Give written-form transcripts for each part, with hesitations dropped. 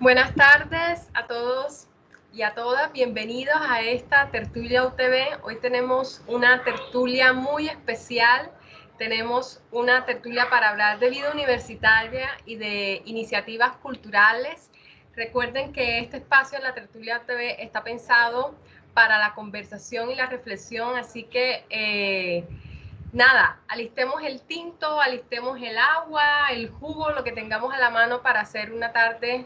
Buenas tardes a todos y a todas, bienvenidos a esta tertulia UTV. Hoy tenemos una tertulia muy especial, tenemos una tertulia para hablar de vida universitaria y de iniciativas culturales. Recuerden que este espacio en la tertulia UTV está pensado para la conversación y la reflexión, así que nada, alistemos el tinto, alistemos el agua, el jugo, lo que tengamos a la mano para hacer una tarde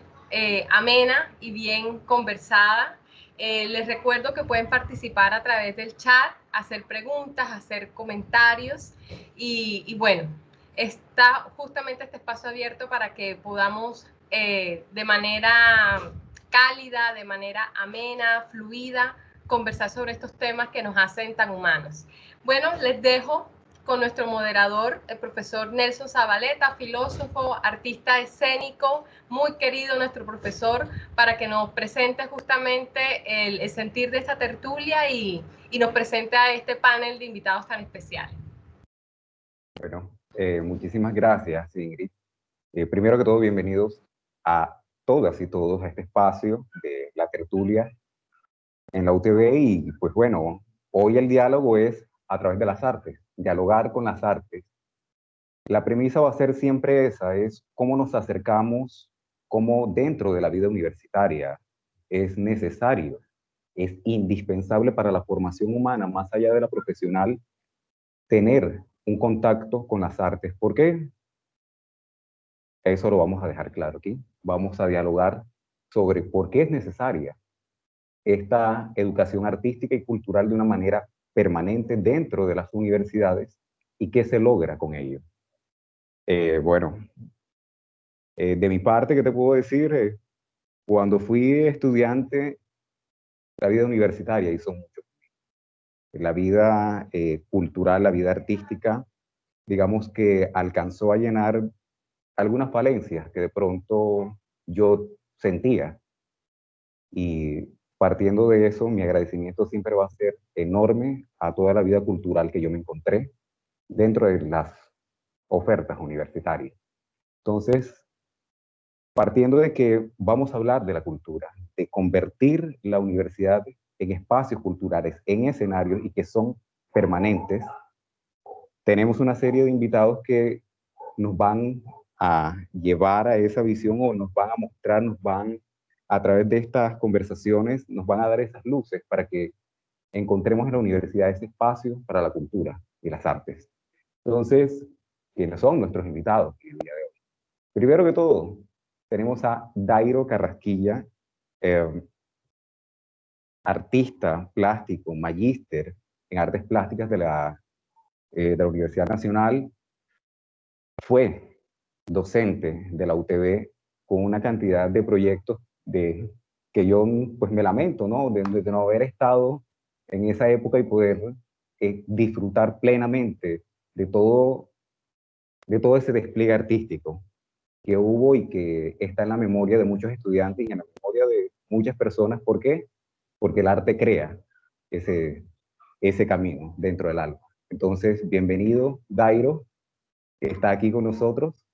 amena y bien conversada. Les recuerdo que pueden participar a través del chat, hacer preguntas, hacer comentarios y bueno, está justamente este espacio abierto para que podamos de manera cálida, de manera amena, fluida, conversar sobre estos temas que nos hacen tan humanos. Bueno, les dejo con nuestro moderador, el profesor Nelson Zabaleta, filósofo, artista escénico, muy querido nuestro profesor, para que nos presente justamente el sentir de esta tertulia y nos presente a este panel de invitados tan especiales. Bueno, muchísimas gracias, Ingrid. Primero que todo, bienvenidos a todas y todos a este espacio de la tertulia en la UTV y pues bueno, hoy el diálogo es a través de las artes, dialogar con las artes. La premisa va a ser siempre esa, es cómo nos acercamos, cómo dentro de la vida universitaria es necesario, es indispensable para la formación humana, más allá de la profesional, tener un contacto con las artes. ¿Por qué? Eso lo vamos a dejar claro aquí. Vamos a dialogar sobre por qué es necesaria esta educación artística y cultural de una manera permanente dentro de las universidades y qué se logra con ello. Bueno, de mi parte, ¿qué te puedo decir? Cuando fui estudiante, la vida universitaria hizo mucho. La vida cultural, la vida artística, digamos que alcanzó a llenar algunas falencias que de pronto yo sentía. Y partiendo de eso, mi agradecimiento siempre va a ser enorme a toda la vida cultural que yo me encontré dentro de las ofertas universitarias. Entonces, partiendo de que vamos a hablar de la cultura, de convertir la universidad en espacios culturales, en escenarios y que son permanentes, tenemos una serie de invitados que nos van a llevar a esa visión o nos van a mostrar, nos van a través de estas conversaciones, nos van a dar esas luces para que encontremos en la universidad ese espacio para la cultura y las artes. Entonces, ¿quiénes son nuestros invitados el día de hoy? Primero que todo, tenemos a Dairo Carrasquilla, eh, artista plástico, magíster en artes plásticas de la Universidad Nacional. Fue docente de la UTV con una cantidad de proyectos que yo pues me lamento, ¿no? De no haber estado en esa época y poder disfrutar plenamente de de todo ese despliegue artístico que hubo y que está en la memoria de muchos estudiantes y en la memoria de muchas personas. ¿Por qué? Porque el arte crea ese, ese camino dentro del alma. Entonces, bienvenido, Dairo, que está aquí con nosotros.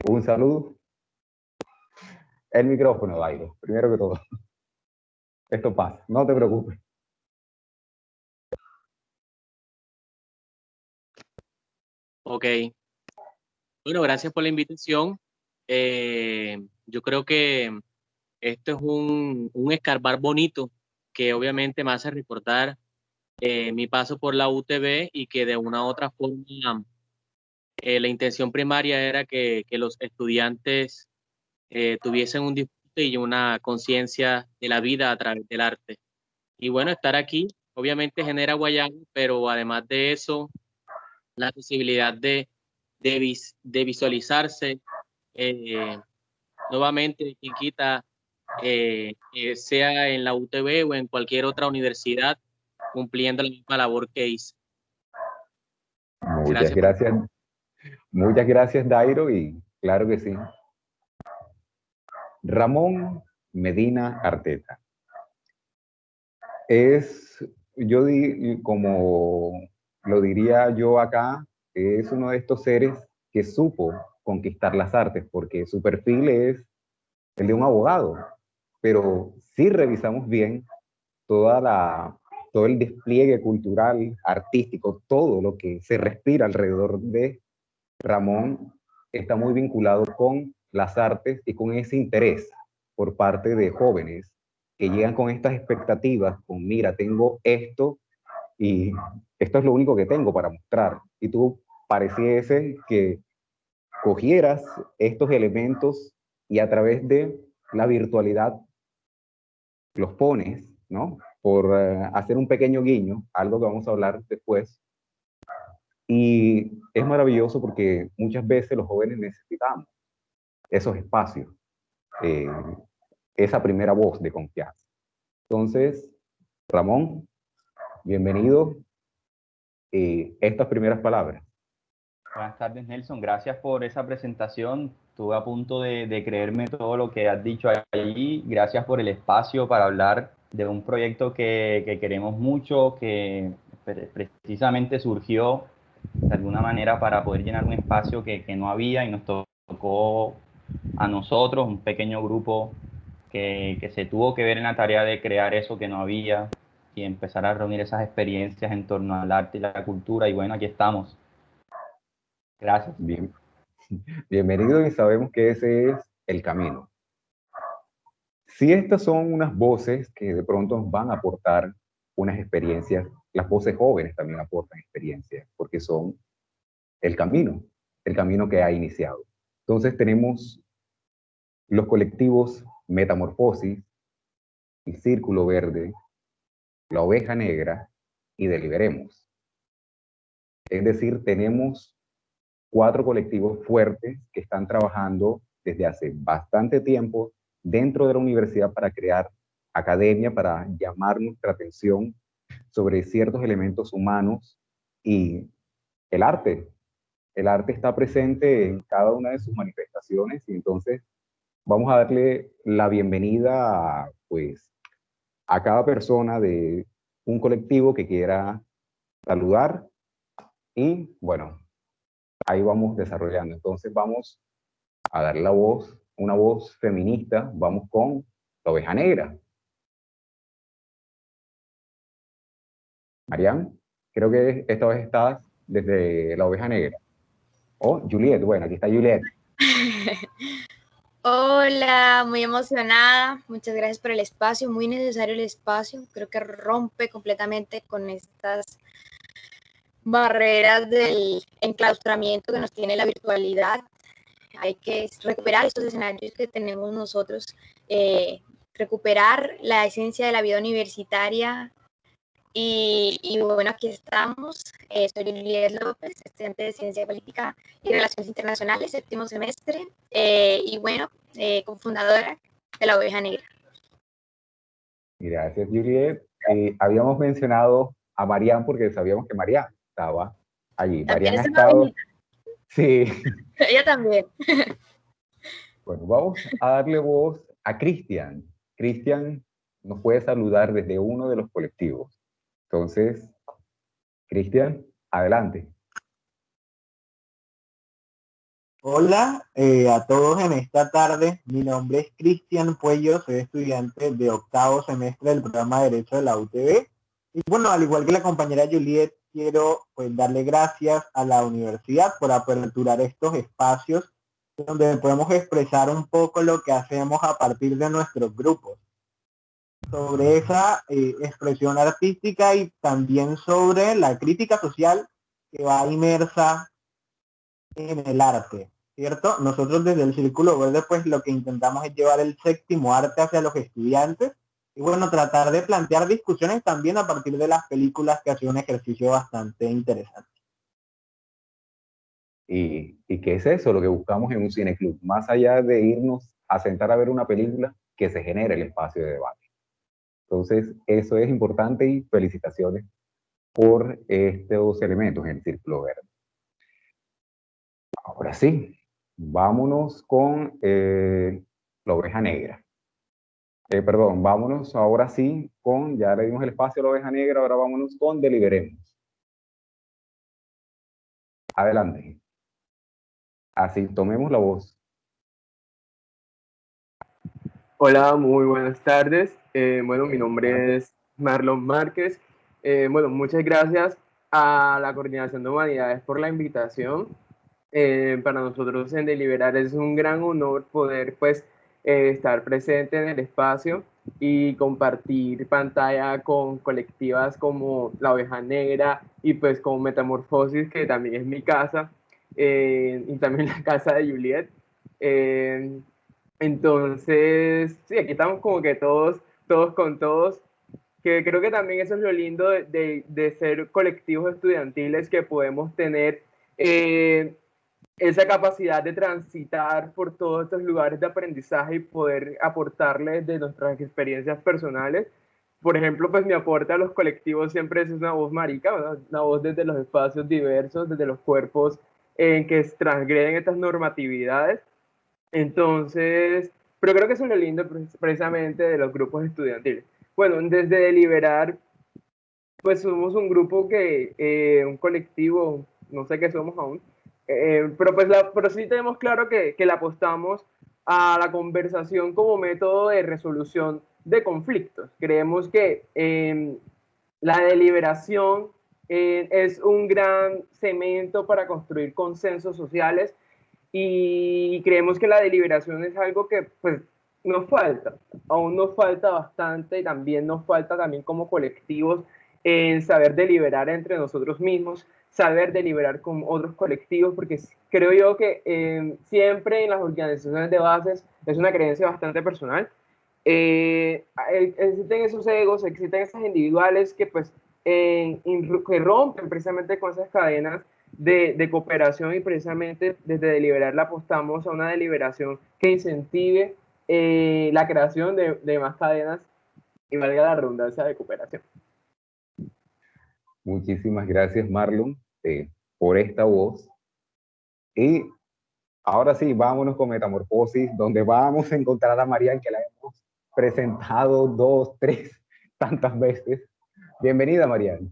Un saludo. El micrófono, Dairo, primero que todo. Esto pasa, no te preocupes. Ok, bueno, gracias por la invitación. Yo creo que esto es un escarbar bonito que obviamente me hace recordar mi paso por la UTV y que de una u otra forma la intención primaria era que los estudiantes tuviesen un disfrute y una conciencia de la vida a través del arte. Y bueno, estar aquí obviamente genera guayabo, pero además de eso, la posibilidad de visualizarse nuevamente, quien quita, sea en la UTV o en cualquier otra universidad, cumpliendo la misma labor que hice. Muchas Gracias por... gracias. Muchas gracias, Dairo, y claro que sí. Ramón Medina Arteta. Es, como lo diría yo acá, es uno de estos seres que supo conquistar las artes, porque su perfil es el de un abogado, pero si revisamos bien todo el despliegue cultural, artístico, todo lo que se respira alrededor de Ramón está muy vinculado con las artes y con ese interés por parte de jóvenes que llegan con estas expectativas, con mira, tengo esto y esto es lo único que tengo para mostrar. Y tú pareciese que cogieras estos elementos y a través de la virtualidad los pones, ¿no? Por hacer un pequeño guiño, algo que vamos a hablar después. Y es maravilloso porque muchas veces los jóvenes necesitamos esos espacios, eh, esa primera voz de confianza. Entonces, Ramón, bienvenido. Estas primeras palabras. Buenas tardes, Nelson. Gracias por esa presentación. Estuve a punto de creerme todo lo que has dicho allí. Gracias por el espacio para hablar de un proyecto que queremos mucho, que precisamente surgió de alguna manera para poder llenar un espacio que no había y nos tocó a nosotros, un pequeño grupo que se tuvo que ver en la tarea de crear eso que no había y empezar a reunir esas experiencias en torno al arte y la cultura. Y bueno, aquí estamos. Gracias. Bien, bienvenido y sabemos que ese es el camino. Si estas son unas voces que de pronto nos van a aportar unas experiencias, las voces jóvenes también aportan experiencias, porque son el camino que ha iniciado. Entonces tenemos los colectivos Metamorfosis, el Círculo Verde, la Oveja Negra y Deliberemos. Es decir, tenemos 4 colectivos fuertes que están trabajando desde hace bastante tiempo dentro de la universidad para crear academia, para llamar nuestra atención sobre ciertos elementos humanos y el arte. El arte está presente en cada una de sus manifestaciones y entonces vamos a darle la bienvenida pues, a cada persona de un colectivo que quiera saludar y bueno, ahí vamos desarrollando. Entonces vamos a darle la voz, una voz feminista, vamos con la Oveja Negra. Mariam, creo que esta vez estás desde la Oveja Negra. Oh, Juliet, bueno, aquí está Juliet. Hola, muy emocionada. Muchas gracias por el espacio, muy necesario el espacio. Creo que rompe completamente con estas barreras del enclaustramiento que nos tiene la virtualidad. Hay que recuperar estos escenarios que tenemos nosotros, recuperar la esencia de la vida universitaria. Y bueno, aquí estamos. Soy Juliet López, estudiante de Ciencia Política y Relaciones Internacionales, 7º semestre, y bueno, cofundadora de la Oveja Negra. Gracias, Juliet. Habíamos mencionado a Mariam porque sabíamos que Mariam estaba allí. También Mariam ha es una estado... ovejita. Sí. Ella también. Bueno, vamos a darle voz a Cristian. Cristian nos puede saludar desde uno de los colectivos. Entonces, Cristian, adelante. Hola a todos en esta tarde. Mi nombre es Cristian Puello, soy estudiante de 8º semestre del programa de Derecho de la UTB. Y bueno, al igual que la compañera Juliet, quiero pues darle gracias a la universidad por aperturar estos espacios donde podemos expresar un poco lo que hacemos a partir de nuestros grupos. Sobre esa expresión artística y también sobre la crítica social que va inmersa en el arte, ¿cierto? Nosotros desde el Círculo Verde pues lo que intentamos es llevar el 7º arte hacia los estudiantes y bueno, tratar de plantear discusiones también a partir de las películas, que ha sido un ejercicio bastante interesante. ¿Y qué es eso? Lo que buscamos en un cineclub, más allá de irnos a sentar a ver una película, que se genere el espacio de debate. Entonces, eso es importante y felicitaciones por estos elementos en el Círculo Verde. Ahora sí, vámonos con la Oveja Negra. Perdón, vámonos ahora sí con, ya le dimos el espacio a la Oveja Negra, ahora vámonos con Deliberemos. Adelante. Así, tomemos la voz. Hola, muy buenas tardes. Bueno, mi nombre es Marlon Márquez. Bueno, muchas gracias a la Coordinación de Humanidades por la invitación. Para nosotros en Deliberar es un gran honor poder pues estar presente en el espacio y compartir pantalla con colectivas como La Oveja Negra y pues con Metamorfosis, que también es mi casa, y también la casa de Juliet. Eh, entonces, sí, aquí estamos como que todos con todos, que creo que también eso es lo lindo de ser colectivos estudiantiles, que podemos tener eh, esa capacidad de transitar por todos estos lugares de aprendizaje y poder aportarles de nuestras experiencias personales. Por ejemplo, pues mi aporte a los colectivos siempre es una voz marica, una voz desde los espacios diversos, desde los cuerpos en que transgreden estas normatividades. Entonces, pero creo que eso es lo lindo precisamente de los grupos estudiantiles. Bueno, desde Deliberar, pues somos un grupo un colectivo, no sé qué somos aún, pero pero sí tenemos claro que le apostamos a la conversación como método de resolución de conflictos. Creemos que la deliberación es un gran cemento para construir consensos sociales, y creemos que la deliberación es algo que pues nos falta, aún nos falta bastante, y también nos falta también como colectivos en saber deliberar entre nosotros mismos, saber deliberar con otros colectivos, porque creo yo que siempre en las organizaciones de bases es una creencia bastante personal. Existen esos egos, existen esas individuales que pues que rompen precisamente con esas cadenas de cooperación, y precisamente desde Deliberar la apostamos a una deliberación que incentive la creación de más cadenas y valga la redundancia de cooperación. Muchísimas gracias, Marlon, por esta voz. Y ahora sí, vámonos con Metamorfosis, donde vamos a encontrar a Marian, que la hemos presentado 2, 3, tantas veces. Bienvenida, Marian.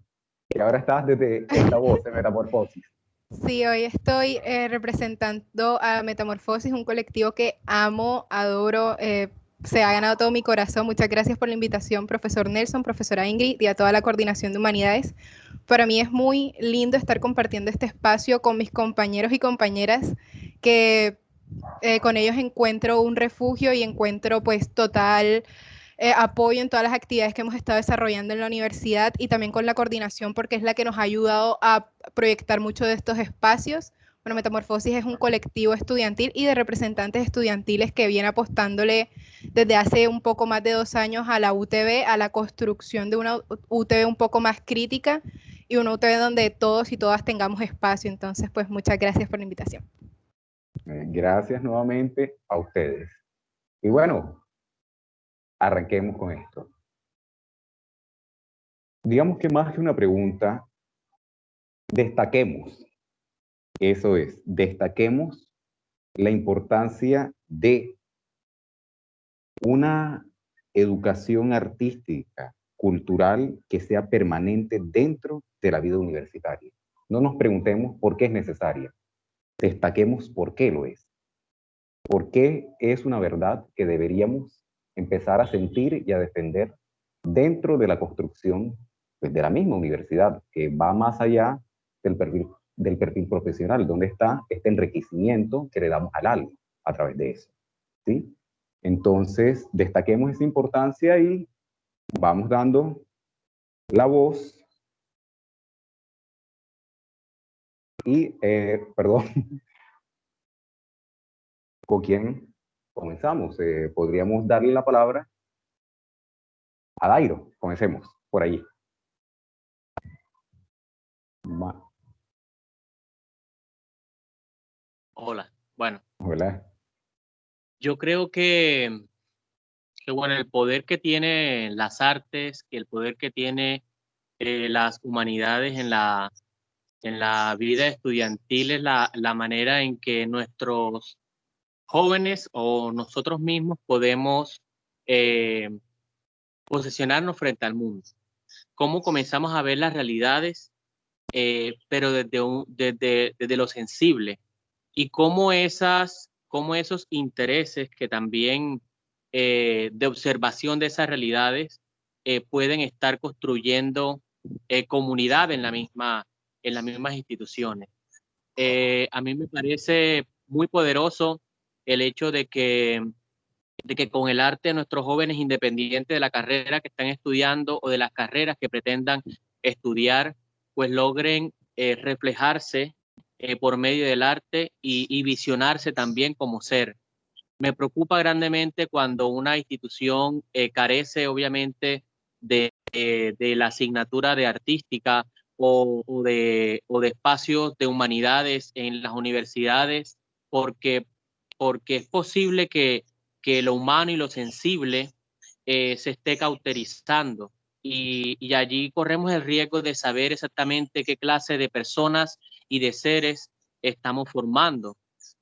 Y ahora estás desde esta voz de Metamorfosis. Sí, hoy estoy representando a Metamorfosis, un colectivo que amo, adoro, se ha ganado todo mi corazón. Muchas gracias por la invitación, profesor Nelson, profesora Ingrid y a toda la Coordinación de Humanidades. Para mí es muy lindo estar compartiendo este espacio con mis compañeros y compañeras, que con ellos encuentro un refugio y encuentro pues total apoyo en todas las actividades que hemos estado desarrollando en la universidad, y también con la coordinación, porque es la que nos ha ayudado a proyectar mucho de estos espacios. Bueno, Metamorfosis es un colectivo estudiantil y de representantes estudiantiles que viene apostándole desde hace un poco más de 2 años a la UTB, a la construcción de una UTB un poco más crítica y una UTB donde todos y todas tengamos espacio. Entonces, pues muchas gracias por la invitación. Gracias nuevamente a ustedes. Y bueno, arranquemos con esto. Digamos que más que una pregunta, destaquemos, eso es, destaquemos la importancia de una educación artística, cultural, que sea permanente dentro de la vida universitaria. No nos preguntemos por qué es necesaria, destaquemos por qué lo es. ¿Por qué es una verdad que deberíamos empezar a sentir y a defender dentro de la construcción pues, de la misma universidad, que va más allá del perfil profesional, donde está este enriquecimiento que le damos al alma a través de eso? ¿Sí? Entonces, destaquemos esa importancia y vamos dando la voz. Y, perdón, ¿con quién comenzamos? Podríamos darle la palabra a Dairo. Comencemos por allí. Hola, bueno, Hola. yo creo que bueno, el poder que tienen las artes, que el poder que tiene las humanidades en la vida estudiantil es la manera en que nuestros jóvenes o nosotros mismos podemos eh, posicionarnos frente al mundo. Cómo comenzamos a ver las realidades, pero desde lo sensible, y cómo esos intereses que también de observación de esas realidades, pueden estar construyendo comunidad en las mismas instituciones. A mí me parece muy poderoso el hecho de que con el arte nuestros jóvenes, independientes de la carrera que están estudiando o de las carreras que pretendan estudiar, pues logren reflejarse por medio del arte y visionarse también como ser. Me preocupa grandemente cuando una institución carece obviamente de la asignatura de artística o de espacios de humanidades en las universidades, porque es posible que lo humano y lo sensible se esté cauterizando. Y allí corremos el riesgo de saber exactamente qué clase de personas y de seres estamos formando,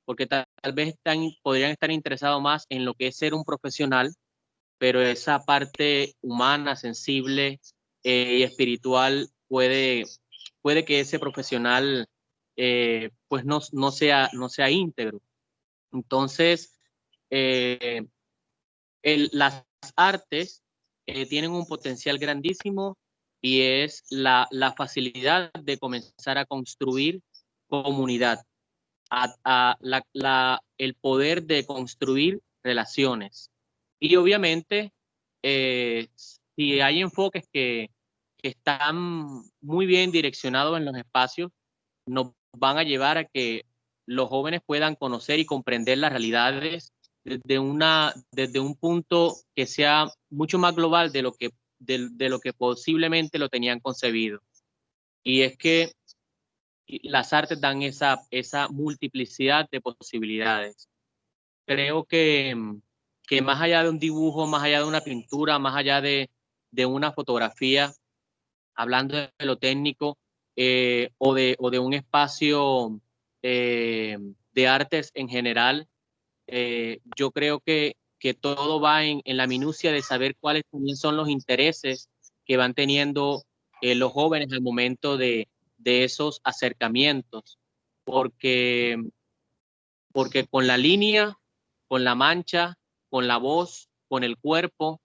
porque tal vez podrían estar interesados más en lo que es ser un profesional, pero esa parte humana, sensible y espiritual puede que ese profesional pues no sea íntegro. Entonces, las artes tienen un potencial grandísimo y es la facilidad de comenzar a construir comunidad, el poder de construir relaciones. Y obviamente, si hay enfoques que están muy bien direccionados en los espacios, nos van a llevar a que los jóvenes puedan conocer y comprender las realidades desde un punto que sea mucho más global de lo que posiblemente lo tenían concebido. Y es que las artes dan esa multiplicidad de posibilidades. Creo que más allá de un dibujo, más allá de una pintura, más allá de una fotografía, hablando de lo técnico, o de un espacio de artes en general, yo creo que todo va en la minucia de saber cuáles también son los intereses que van teniendo los jóvenes al momento de esos acercamientos, porque con la línea, con la mancha, con la voz, con el cuerpo,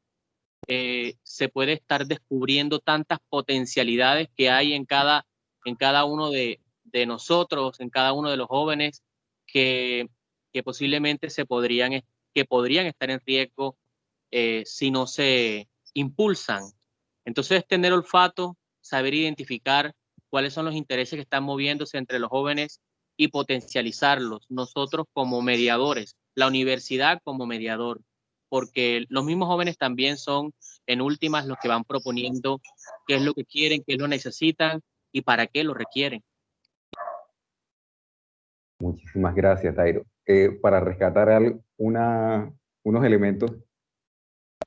se puede estar descubriendo tantas potencialidades que hay en cada uno de nosotros, en cada uno de los jóvenes, que posiblemente podrían estar en riesgo si no se impulsan. Entonces, tener olfato, saber identificar cuáles son los intereses que están moviéndose entre los jóvenes y potencializarlos, nosotros como mediadores, la universidad como mediador, porque los mismos jóvenes también son, en últimas, los que van proponiendo qué es lo que quieren, qué lo necesitan y para qué lo requieren. Muchísimas gracias, Tairo. Para rescatar unos elementos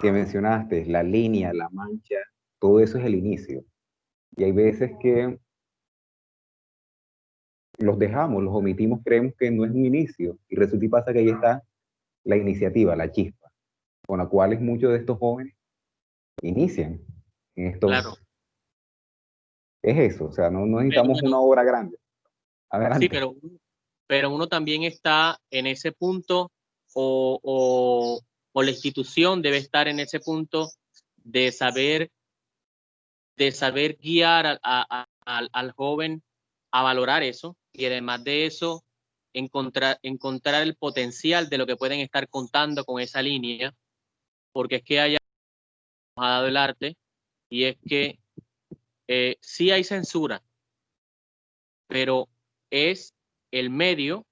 que mencionaste, la línea, la mancha, todo eso es el inicio. Y hay veces que los dejamos, los omitimos, creemos que no es un inicio. Y resulta y pasa que ahí está la iniciativa, la chispa, con la cual muchos de estos jóvenes inician en estos. Claro. Es eso, o sea, no necesitamos una obra grande. Adelante. Sí, pero uno también está en ese punto, o la institución debe estar en ese punto de saber guiar al joven a valorar eso, y además de eso encontrar el potencial de lo que pueden estar contando con esa línea, porque es que nos ha dado el arte, y es que sí hay censura, pero es el medio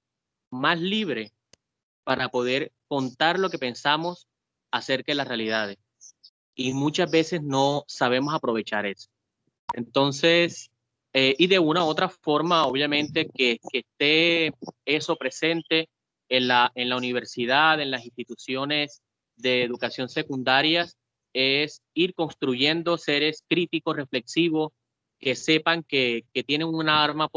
más libre para poder contar lo que pensamos acerca de las realidades. Y muchas veces no sabemos aprovechar eso. Entonces, y de una u otra forma, obviamente, que esté eso presente en la universidad, en las instituciones de educación secundaria, es ir construyendo seres críticos, reflexivos, que sepan que tienen un arma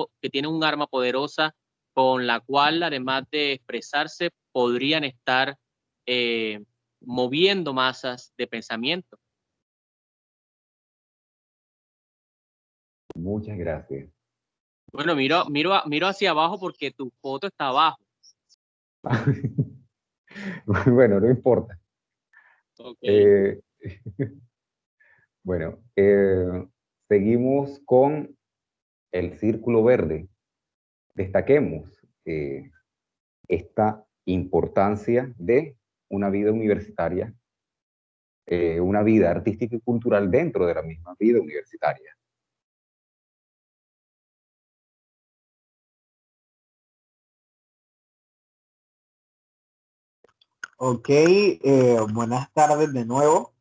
poderosa con la cual, además de expresarse, podrían estar moviendo masas de pensamiento. Muchas gracias. Bueno, miro hacia abajo porque tu foto está abajo. Bueno, no importa. Okay. Bueno, seguimos con el círculo verde. Destaquemos esta importancia de una vida universitaria, una vida artística y cultural dentro de la misma vida universitaria. Ok, buenas tardes de nuevo.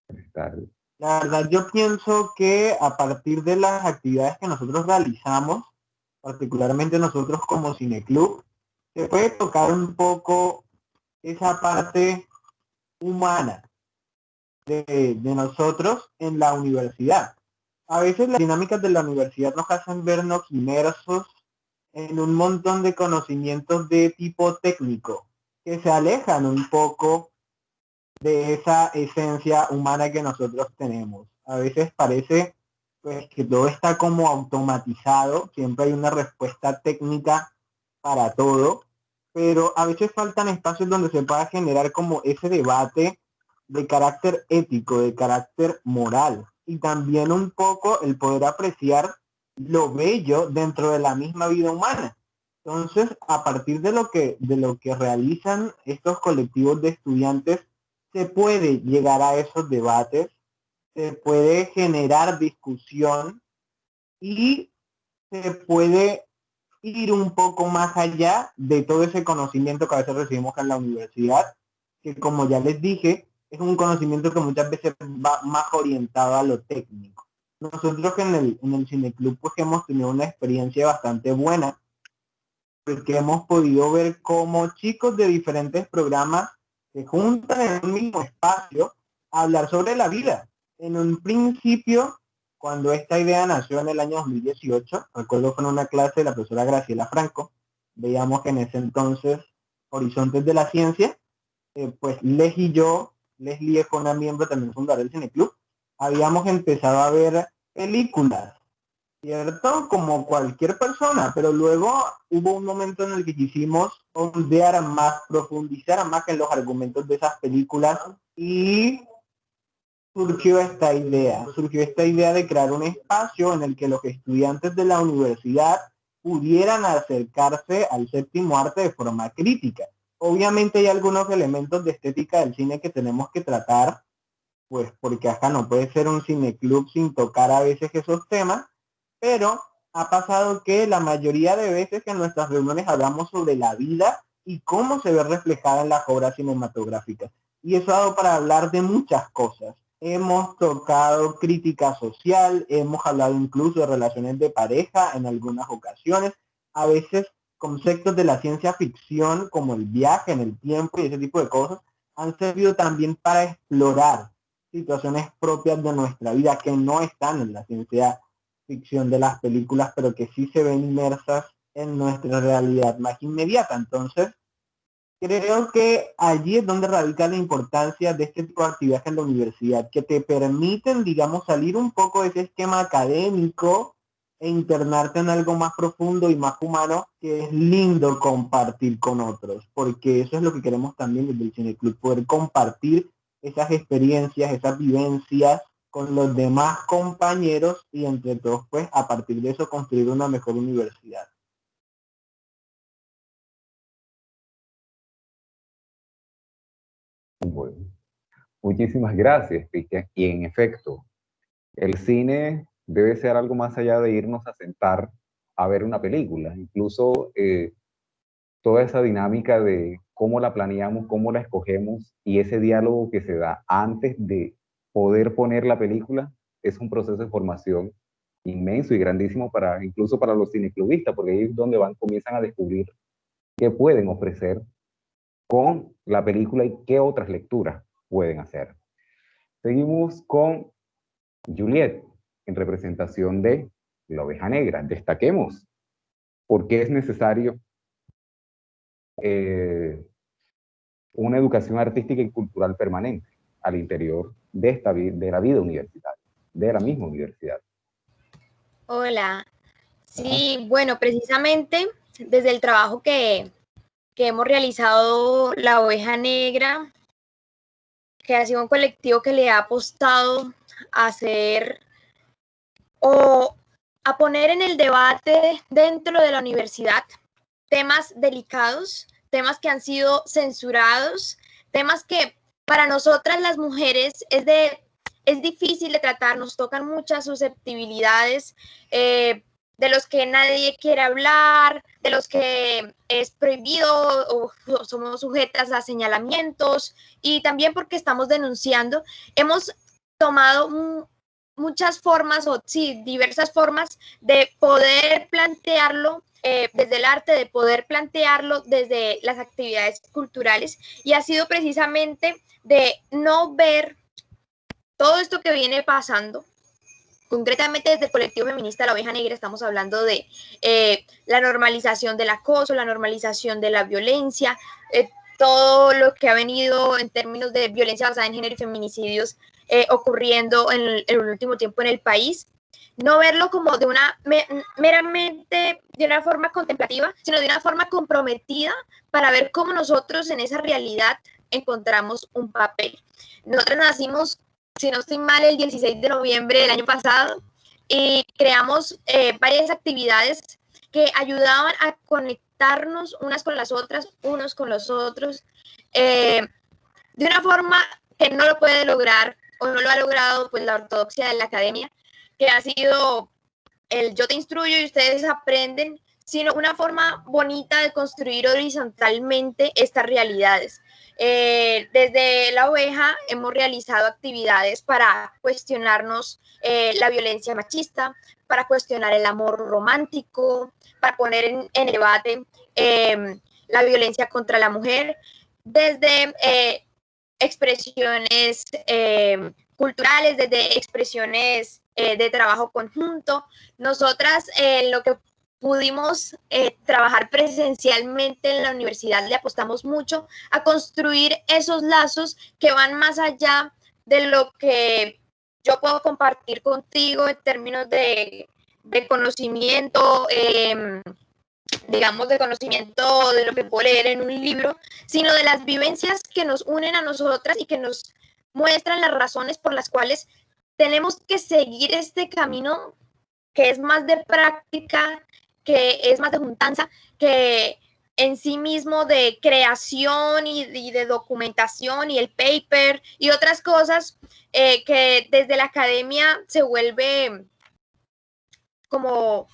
Buenas tardes. La verdad, yo pienso que a partir de las actividades que nosotros realizamos, particularmente nosotros como Cineclub, se puede tocar un poco esa parte humana de nosotros en la universidad. A veces las dinámicas de la universidad nos hacen vernos inmersos en un montón de conocimientos de tipo técnico que se alejan un poco de esa esencia humana que nosotros tenemos. A veces parece pues que todo está como automatizado, siempre hay una respuesta técnica para todo, pero a veces faltan espacios donde se pueda generar como ese debate de carácter ético, de carácter moral, y también un poco el poder apreciar lo bello dentro de la misma vida humana. Entonces, a partir de lo que realizan estos colectivos de estudiantes, se puede llegar a esos debates, se puede generar discusión y se puede ir un poco más allá de todo ese conocimiento que a veces recibimos en la universidad, que como ya les dije, es un conocimiento que muchas veces va más orientado a lo técnico. Nosotros en el Cineclub pues hemos tenido una experiencia bastante buena, porque hemos podido ver cómo chicos de diferentes programas se juntan en un mismo espacio a hablar sobre la vida. En un principio, cuando esta idea nació en el año 2018, recuerdo que en una clase de la profesora Graciela Franco, veíamos que en ese entonces Horizontes de la Ciencia, pues Leslie y yo, Leslie es una miembro también fundadora del Cineclub, habíamos empezado a ver películas, ¿cierto? Como cualquier persona, pero luego hubo un momento en el que quisimos ondear más, profundizar más en los argumentos de esas películas y surgió esta idea de crear un espacio en el que los estudiantes de la universidad pudieran acercarse al séptimo arte de forma crítica. Obviamente hay algunos elementos de estética del cine que tenemos que tratar, pues porque acá no puede ser un cineclub sin tocar a veces esos temas, pero ha pasado que la mayoría de veces en nuestras reuniones hablamos sobre la vida y cómo se ve reflejada en las obras cinematográficas. Y eso ha dado para hablar de muchas cosas. Hemos tocado crítica social, hemos hablado incluso de relaciones de pareja en algunas ocasiones, a veces conceptos de la ciencia ficción como el viaje en el tiempo y ese tipo de cosas han servido también para explorar situaciones propias de nuestra vida que no están en la ciencia ficción de las películas, pero que sí se ven inmersas en nuestra realidad más inmediata. Entonces, creo que allí es donde radica la importancia de este tipo de actividades en la universidad, que te permiten, digamos, salir un poco de ese esquema académico e internarte en algo más profundo y más humano, que es lindo compartir con otros, porque eso es lo que queremos también desde el Cineclub, poder compartir esas experiencias, esas vivencias con los demás compañeros y entre todos, pues, a partir de eso construir una mejor universidad. Bueno, muchísimas gracias, Cristian. Y en efecto, el cine debe ser algo más allá de irnos a sentar a ver una película. Incluso toda esa dinámica de cómo la planeamos, cómo la escogemos y ese diálogo que se da antes de poder poner la película es un proceso de formación inmenso y grandísimo para incluso para los cineclubistas, porque ahí es donde comienzan a descubrir qué pueden ofrecer con la película y qué otras lecturas pueden hacer. Seguimos con Juliet, en representación de La Oveja Negra. Destaquemos por qué es necesario una educación artística y cultural permanente al interior de la vida universitaria, de la misma universidad. Hola. Sí, bueno, precisamente desde el trabajo que hemos realizado La Oveja Negra, que ha sido un colectivo que le ha apostado a hacer o a poner en el debate dentro de la universidad temas delicados, temas que han sido censurados, temas que para nosotras las mujeres es difícil de tratar, nos tocan muchas susceptibilidades, de los que nadie quiere hablar, de los que es prohibido o somos sujetas a señalamientos, y también porque estamos denunciando. Hemos tomado muchas formas, o sí, diversas formas de poder plantearlo desde el arte, de poder plantearlo desde las actividades culturales, y ha sido precisamente de no ver todo esto que viene pasando. Concretamente desde el colectivo feminista La Oveja Negra estamos hablando de la normalización del acoso, la normalización de la violencia, todo lo que ha venido en términos de violencia basada en género y feminicidios ocurriendo en el último tiempo en el país. No verlo como de una meramente de una forma contemplativa, sino de una forma comprometida para ver cómo nosotros en esa realidad encontramos un papel. Nosotros nacimos, si no estoy mal, el 16 de noviembre del año pasado, y creamos varias actividades que ayudaban a conectarnos unas con las otras, unos con los otros, de una forma que no lo puede lograr o no lo ha logrado pues la ortodoxia de la academia, que ha sido el yo te instruyo y ustedes aprenden, sino una forma bonita de construir horizontalmente estas realidades. Desde La Oveja hemos realizado actividades para cuestionarnos la violencia machista, para cuestionar el amor romántico, para poner en debate la violencia contra la mujer, desde expresiones culturales, desde expresiones de trabajo conjunto. Nosotras lo que pudimos trabajar presencialmente en la universidad, le apostamos mucho a construir esos lazos que van más allá de lo que yo puedo compartir contigo en términos de conocimiento, digamos, de conocimiento de lo que puedo leer en un libro, sino de las vivencias que nos unen a nosotras y que nos muestran las razones por las cuales tenemos que seguir este camino, que es más de práctica, que es más de juntanza, que en sí mismo de creación y de documentación y el paper y otras cosas que desde la academia se vuelve como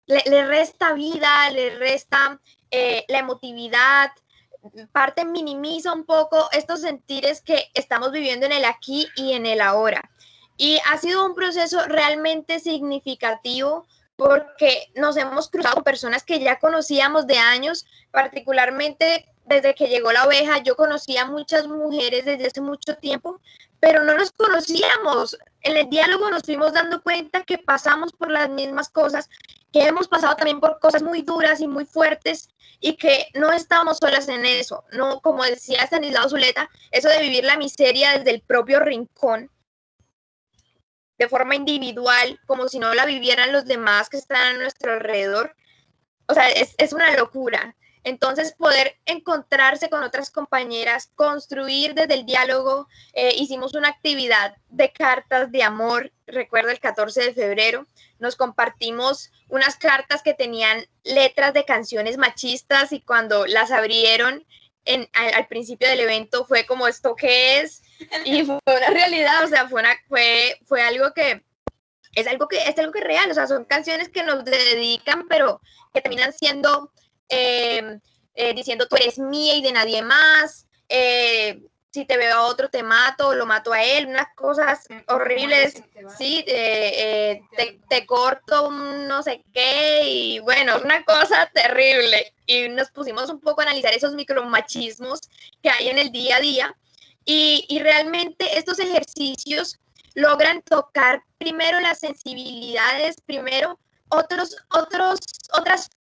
le resta vida, le resta la emotividad, parte minimiza un poco estos sentires que estamos viviendo en el aquí y en el ahora. Y ha sido un proceso realmente significativo porque nos hemos cruzado con personas que ya conocíamos de años, particularmente desde que llegó La Oveja. Yo conocía a muchas mujeres desde hace mucho tiempo, pero no nos conocíamos. En el diálogo nos fuimos dando cuenta que pasamos por las mismas cosas, que hemos pasado también por cosas muy duras y muy fuertes, y que no estamos solas en eso. No, como decía Estanislao Zuleta, eso de vivir la miseria desde el propio rincón, de forma individual, como si no la vivieran los demás que están a nuestro alrededor, o sea, es una locura. Entonces, poder encontrarse con otras compañeras, construir desde el diálogo, hicimos una actividad de cartas de amor, recuerdo el 14 de febrero, nos compartimos unas cartas que tenían letras de canciones machistas, y cuando las abrieron al principio del evento fue como, ¿esto qué es? Y fue una realidad, o sea, fue algo que es algo que es real, o sea, son canciones que nos dedican, pero que terminan siendo diciendo tú eres mía y de nadie más, si te veo a otro te mato o lo mato a él, unas cosas horribles, sí, te corto un no sé qué, y bueno, una cosa terrible. Y nos pusimos un poco a analizar esos micromachismos que hay en el día a día, y realmente estos ejercicios logran tocar primero las sensibilidades, primero otras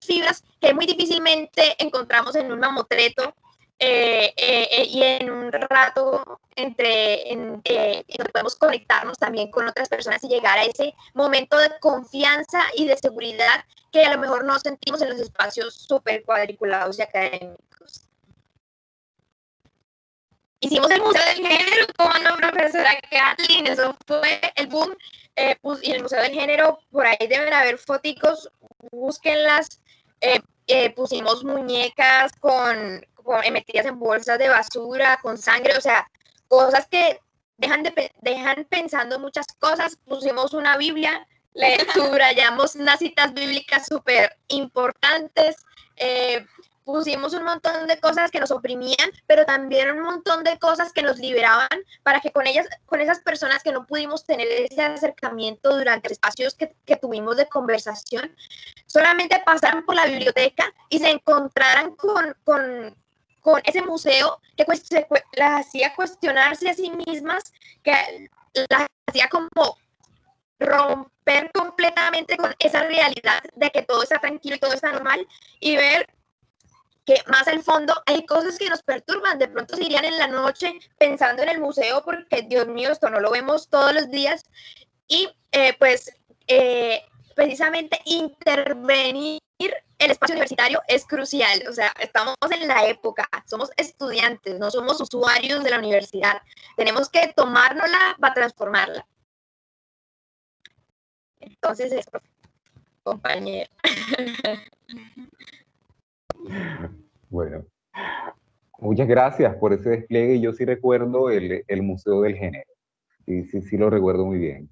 fibras que muy difícilmente encontramos en un mamotreto y en un rato donde podemos conectarnos también con otras personas y llegar a ese momento de confianza y de seguridad que a lo mejor no sentimos en los espacios súper cuadriculados y académicos. hicimos el Museo del Género con la profesora Kathleen, eso fue el boom. Y el Museo del Género, por ahí deben haber foticos, búsquenlas. Pusimos muñecas metidas en bolsas de basura, con sangre, o sea, cosas que dejan pensando muchas cosas. Pusimos una Biblia, le subrayamos unas citas bíblicas súper importantes, pusimos un montón de cosas que nos oprimían, pero también un montón de cosas que nos liberaban para que con esas personas que no pudimos tener ese acercamiento durante los espacios que tuvimos de conversación, solamente pasaran por la biblioteca y se encontraran con ese museo que las hacía cuestionarse a sí mismas, que las hacía como romper completamente con esa realidad de que todo está tranquilo y todo está normal, y ver que más al fondo hay cosas que nos perturban. De pronto se irían en la noche pensando en el museo porque, Dios mío, esto no lo vemos todos los días. Y precisamente intervenir el espacio universitario es crucial. O sea, estamos en la época, somos estudiantes, no somos usuarios de la universidad. Tenemos que tomárnosla para transformarla. Entonces, es compañero. Bueno, muchas gracias por ese despliegue. Yo sí recuerdo el Museo del Género. Sí lo recuerdo muy bien.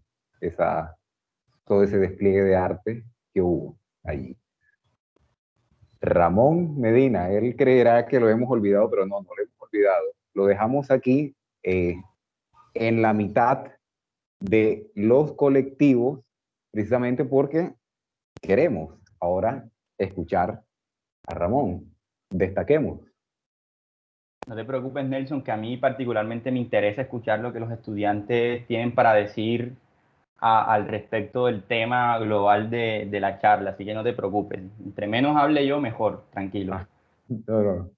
Todo ese despliegue de arte que hubo allí. Ramón Medina, él creerá que lo hemos olvidado, pero no lo hemos olvidado. Lo dejamos aquí en la mitad de los colectivos, precisamente porque queremos ahora escuchar a Ramón. Destaquemos. No te preocupes, Nelson, que a mí particularmente me interesa escuchar lo que los estudiantes tienen para decir al respecto del tema global de la charla, así que no te preocupes. Entre menos hable yo, mejor, tranquilo. No.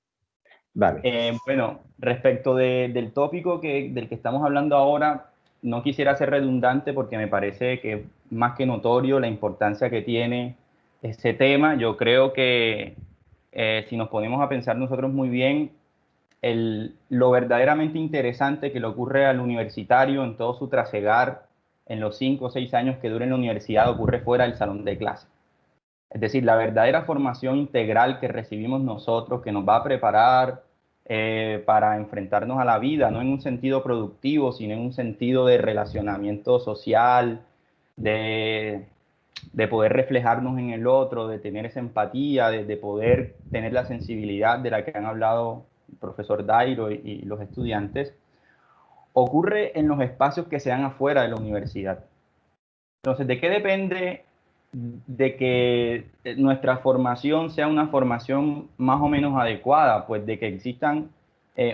Dale. Bueno, respecto del tópico del que estamos hablando ahora, no quisiera ser redundante porque me parece que es más que notorio la importancia que tiene ese tema. Yo creo que si nos ponemos a pensar nosotros muy bien, lo verdaderamente interesante que le ocurre al universitario en todo su trasegar, en los 5 o 6 años que dura en la universidad, ocurre fuera del salón de clase. Es decir, la verdadera formación integral que recibimos nosotros, que nos va a preparar para enfrentarnos a la vida, no en un sentido productivo, sino en un sentido de relacionamiento social, de poder reflejarnos en el otro, de tener esa empatía, de poder tener la sensibilidad de la que han hablado el profesor Dairo y los estudiantes, ocurre en los espacios que se dan afuera de la universidad. Entonces, ¿de qué depende de que nuestra formación sea una formación más o menos adecuada? Pues de que existan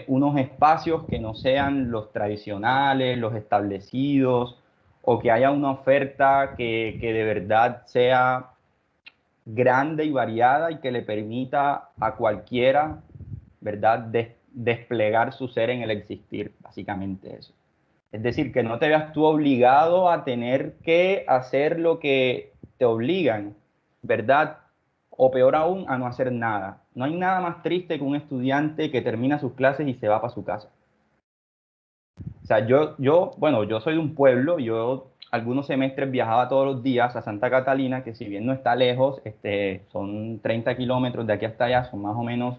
unos espacios que no sean los tradicionales, los establecidos, o que haya una oferta que de verdad sea grande y variada y que le permita a cualquiera, ¿verdad?, desplegar su ser en el existir, básicamente eso. Es decir, que no te veas tú obligado a tener que hacer lo que te obligan, ¿verdad? O peor aún, a no hacer nada. No hay nada más triste que un estudiante que termina sus clases y se va para su casa. O sea, yo soy de un pueblo, yo algunos semestres viajaba todos los días a Santa Catalina, que si bien no está lejos, son 30 kilómetros de aquí hasta allá, son más o menos,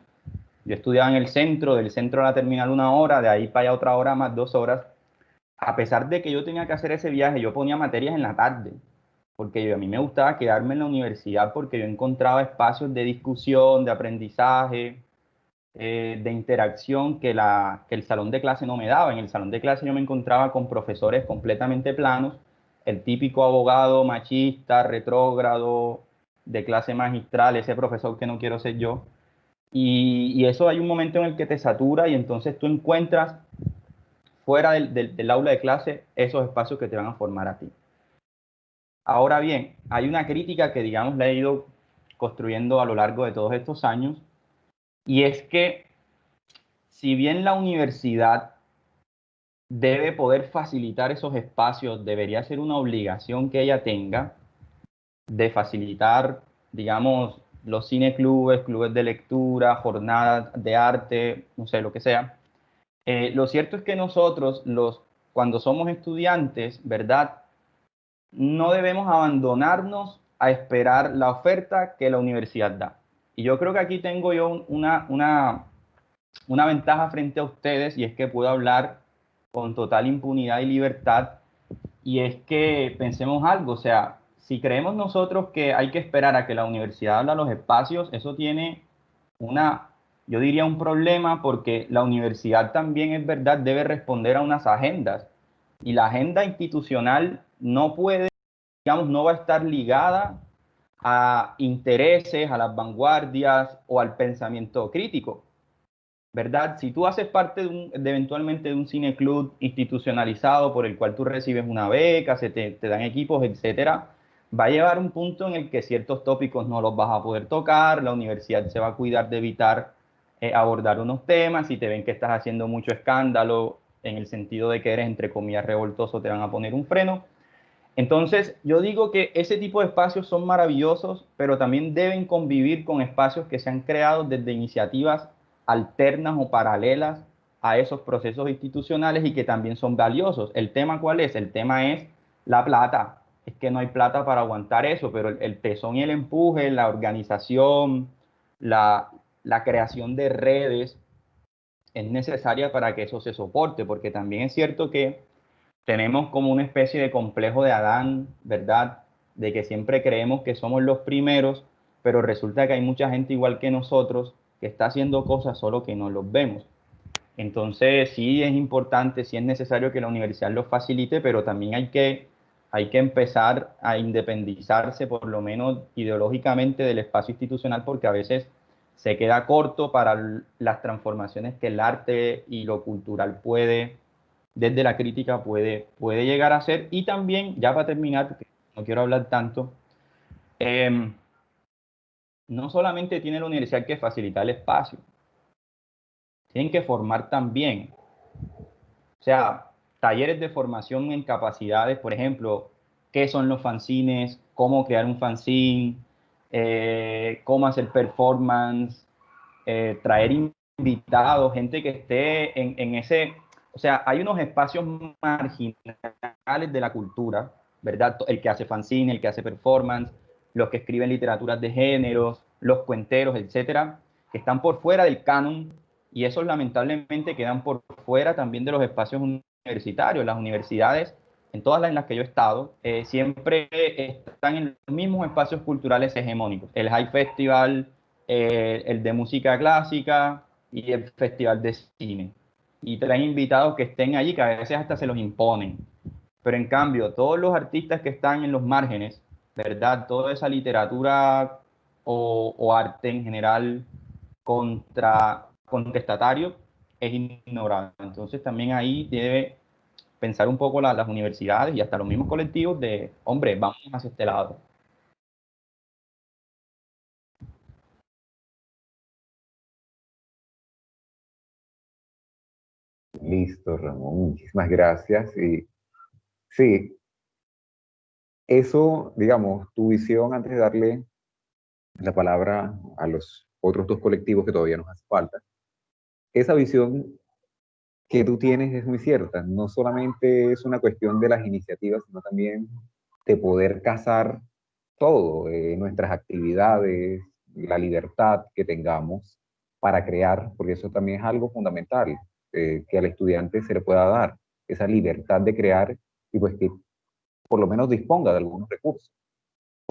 yo estudiaba en el centro, del centro a la terminal 1 hora, de ahí para allá otra hora más 2 horas. A pesar de que yo tenía que hacer ese viaje, yo ponía materias en la tarde, porque a mí me gustaba quedarme en la universidad porque yo encontraba espacios de discusión, de aprendizaje, de interacción que el salón de clase no me daba. En el salón de clase yo me encontraba con profesores completamente planos, el típico abogado machista, retrógrado, de clase magistral, ese profesor que no quiero ser yo. Y eso hay un momento en el que te satura y entonces tú encuentras fuera del aula de clase esos espacios que te van a formar a ti. Ahora bien, hay una crítica que, digamos, la he ido construyendo a lo largo de todos estos años, y es que si bien la universidad debe poder facilitar esos espacios, debería ser una obligación que ella tenga de facilitar, digamos, los cineclubes, clubes de lectura, jornadas de arte, no sé, lo que sea. Lo cierto es que nosotros, cuando somos estudiantes, ¿verdad? No debemos abandonarnos a esperar la oferta que la universidad da. Y yo creo que aquí tengo yo una ventaja frente a ustedes, y es que puedo hablar con total impunidad y libertad, y es que pensemos algo, o sea, si creemos nosotros que hay que esperar a que la universidad abra los espacios, eso tiene yo diría un problema, porque la universidad también, es verdad, debe responder a unas agendas, y la agenda institucional no puede, digamos, no va a estar ligada a intereses, a las vanguardias o al pensamiento crítico, ¿verdad? Si tú haces parte eventualmente de un cineclub institucionalizado por el cual tú recibes una beca, te dan equipos, etcétera, va a llevar un punto en el que ciertos tópicos no los vas a poder tocar, la universidad se va a cuidar de evitar abordar unos temas. Si te ven que estás haciendo mucho escándalo en el sentido de que eres, entre comillas, revoltoso, te van a poner un freno. Entonces, yo digo que ese tipo de espacios son maravillosos, pero también deben convivir con espacios que se han creado desde iniciativas alternas o paralelas a esos procesos institucionales y que también son valiosos. ¿El tema cuál es? El tema es la plata. Es que no hay plata para aguantar eso, pero el tesón y el empuje, la organización, la creación de redes es necesaria para que eso se soporte, porque también es cierto que tenemos como una especie de complejo de Adán, ¿verdad? De que siempre creemos que somos los primeros, pero resulta que hay mucha gente igual que nosotros que está haciendo cosas solo que no los vemos. Entonces sí es importante, sí es necesario que la universidad los facilite, pero también hay que empezar a independizarse, por lo menos ideológicamente, del espacio institucional, porque a veces se queda corto para las transformaciones que el arte y lo cultural desde la crítica puede llegar a ser. Y también, ya para terminar, porque no quiero hablar tanto, no solamente tiene la universidad que facilitar el espacio, tienen que formar también. O sea, talleres de formación en capacidades, por ejemplo, qué son los fanzines, cómo crear un fanzine, cómo hacer performance, traer invitados, gente que esté en ese. O sea, hay unos espacios marginales de la cultura, ¿verdad? El que hace fanzine, el que hace performance, los que escriben literaturas de géneros, los cuenteros, etcétera, que están por fuera del canon, y esos lamentablemente quedan por fuera también de los espacios universitarios. Las universidades, en todas las en las que yo he estado, siempre están en los mismos espacios culturales hegemónicos. El High Festival, el de música clásica y el festival de cine. Y traen invitados que estén allí, que a veces hasta se los imponen. Pero en cambio, todos los artistas que están en los márgenes, ¿verdad? Toda esa literatura o arte en general contestatario es ignorado. Entonces también ahí debe pensar un poco las universidades y hasta los mismos colectivos de, hombre, vamos hacia este lado. Listo, Ramón, muchísimas gracias. Y sí, eso, digamos, tu visión antes de darle la palabra a los otros dos colectivos que todavía nos hace falta, esa visión que tú tienes es muy cierta. No solamente es una cuestión de las iniciativas, sino también de poder casar todo, nuestras actividades, la libertad que tengamos para crear, porque eso también es algo fundamental, que al estudiante se le pueda dar, esa libertad de crear y pues que por lo menos disponga de algunos recursos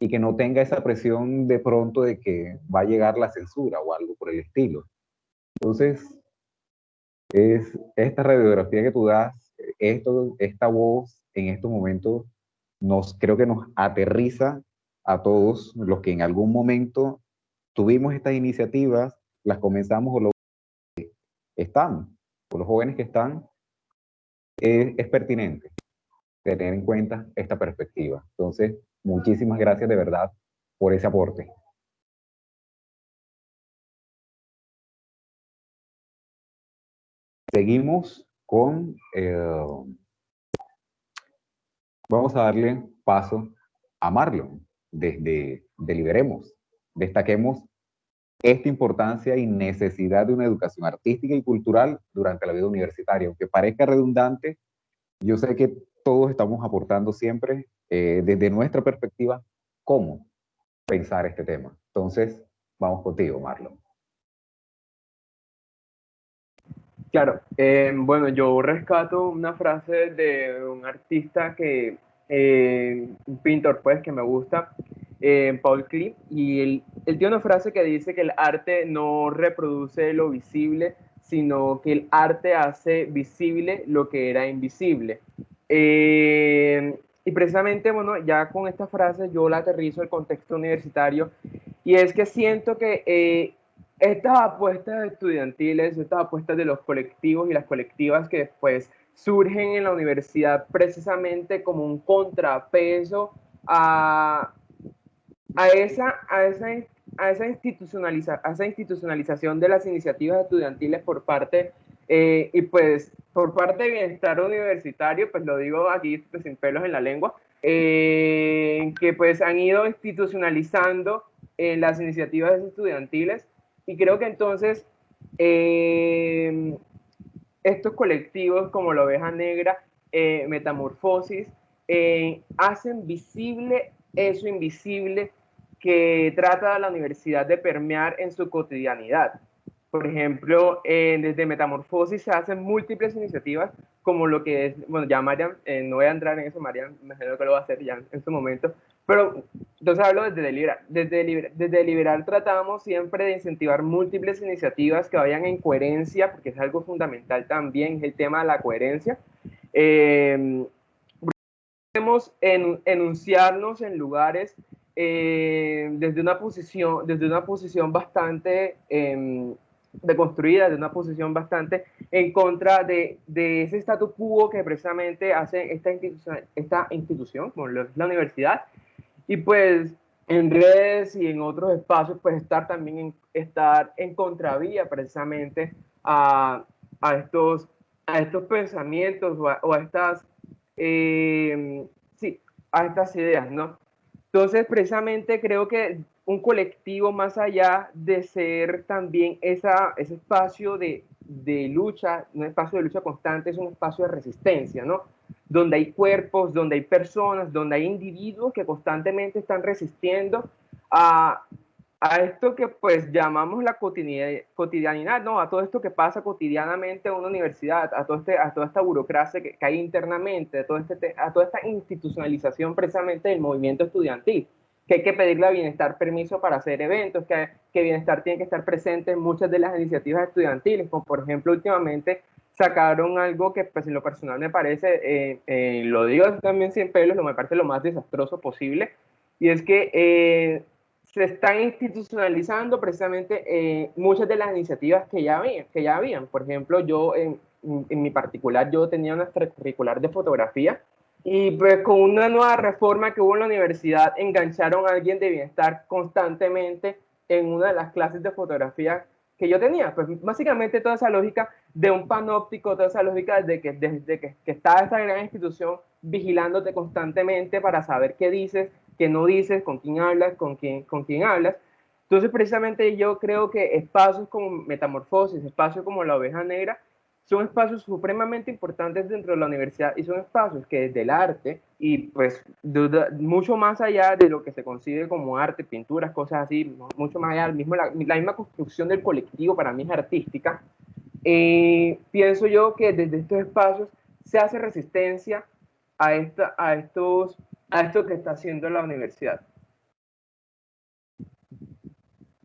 y que no tenga esa presión de pronto de que va a llegar la censura o algo por el estilo. Entonces, es esta radiografía que tú das, esta voz en estos momentos, creo que nos aterriza a todos los que en algún momento tuvimos estas iniciativas, las comenzamos o los que están, o los jóvenes que están, es pertinente tener en cuenta esta perspectiva. Entonces, muchísimas gracias de verdad por ese aporte. Seguimos con, vamos a darle paso a Marlon, desde Deliberemos. Destaquemos esta importancia y necesidad de una educación artística y cultural durante la vida universitaria. Aunque parezca redundante, yo sé que todos estamos aportando siempre desde nuestra perspectiva cómo pensar este tema. Entonces, vamos contigo, Marlon. Claro, bueno, yo rescato una frase de un artista un pintor pues que me gusta, Paul Klee, y él tiene una frase que dice que el arte no reproduce lo visible, sino que el arte hace visible lo que era invisible. Y precisamente, bueno, ya con esta frase yo la aterrizo al contexto universitario, y es que siento que estas apuestas estudiantiles, estas apuestas de los colectivos y las colectivas que después surgen en la universidad precisamente como un contrapeso a esa institucionalización de las iniciativas estudiantiles por parte, y pues por parte de bienestar universitario, pues lo digo aquí pues, sin pelos en la lengua, que pues han ido institucionalizando las iniciativas estudiantiles, y creo que entonces estos colectivos como la Oveja Negra, Metamorfosis, hacen visible eso invisible que trata la universidad de permear en su cotidianidad. Por ejemplo, desde Metamorfosis se hacen múltiples iniciativas, como lo que es, bueno, ya Marian, no voy a entrar en eso, Marian, me imagino que lo va a hacer ya en su momento, pero entonces hablo desde Deliberar. Desde Deliberar tratamos siempre de incentivar múltiples iniciativas que vayan en coherencia, porque es algo fundamental también, es el tema de la coherencia. Podemos enunciarnos en lugares desde una posición bastante deconstruida, de una posición bastante en contra de ese statu quo que precisamente hace esta institución, como lo es la universidad, y pues en redes y en otros espacios, pues estar en contravía precisamente a, a estos, a estos pensamientos o a estas, sí, a estas ideas, ¿no? Entonces, precisamente creo que un colectivo, más allá de ser también ese espacio de lucha, un espacio de lucha constante, es un espacio de resistencia, ¿no? Donde hay cuerpos, donde hay personas, donde hay individuos que constantemente están resistiendo a, a esto que pues llamamos la cotidianidad, ¿no? A todo esto que pasa cotidianamente en una universidad, a toda esta burocracia que hay internamente, a toda esta institucionalización precisamente del movimiento estudiantil, que hay que pedirle a Bienestar permiso para hacer eventos, que Bienestar tiene que estar presente en muchas de las iniciativas estudiantiles, como por ejemplo últimamente sacaron algo que pues en lo personal me parece, lo digo también sin pelos, me parece lo más desastroso posible, y es que se están institucionalizando precisamente muchas de las iniciativas que ya habían. Por ejemplo, yo en mi particular, yo tenía una extracurricular de fotografía, y pues con una nueva reforma que hubo en la universidad, engancharon a alguien de Bienestar constantemente en una de las clases de fotografía que yo tenía. Pues básicamente toda esa lógica de un panóptico, toda esa lógica desde que está esta gran institución vigilándote constantemente para saber qué dices, qué no dices, con quién hablas, con quién hablas. Entonces, precisamente yo creo que espacios como Metamorfosis, espacios como La Oveja Negra, son espacios supremamente importantes dentro de la universidad, y son espacios que desde el arte y pues mucho más allá de lo que se consigue como arte, pinturas, cosas así, mucho más allá, la misma construcción del colectivo para mí es artística. Pienso yo que desde estos espacios se hace resistencia a esto que está haciendo la universidad.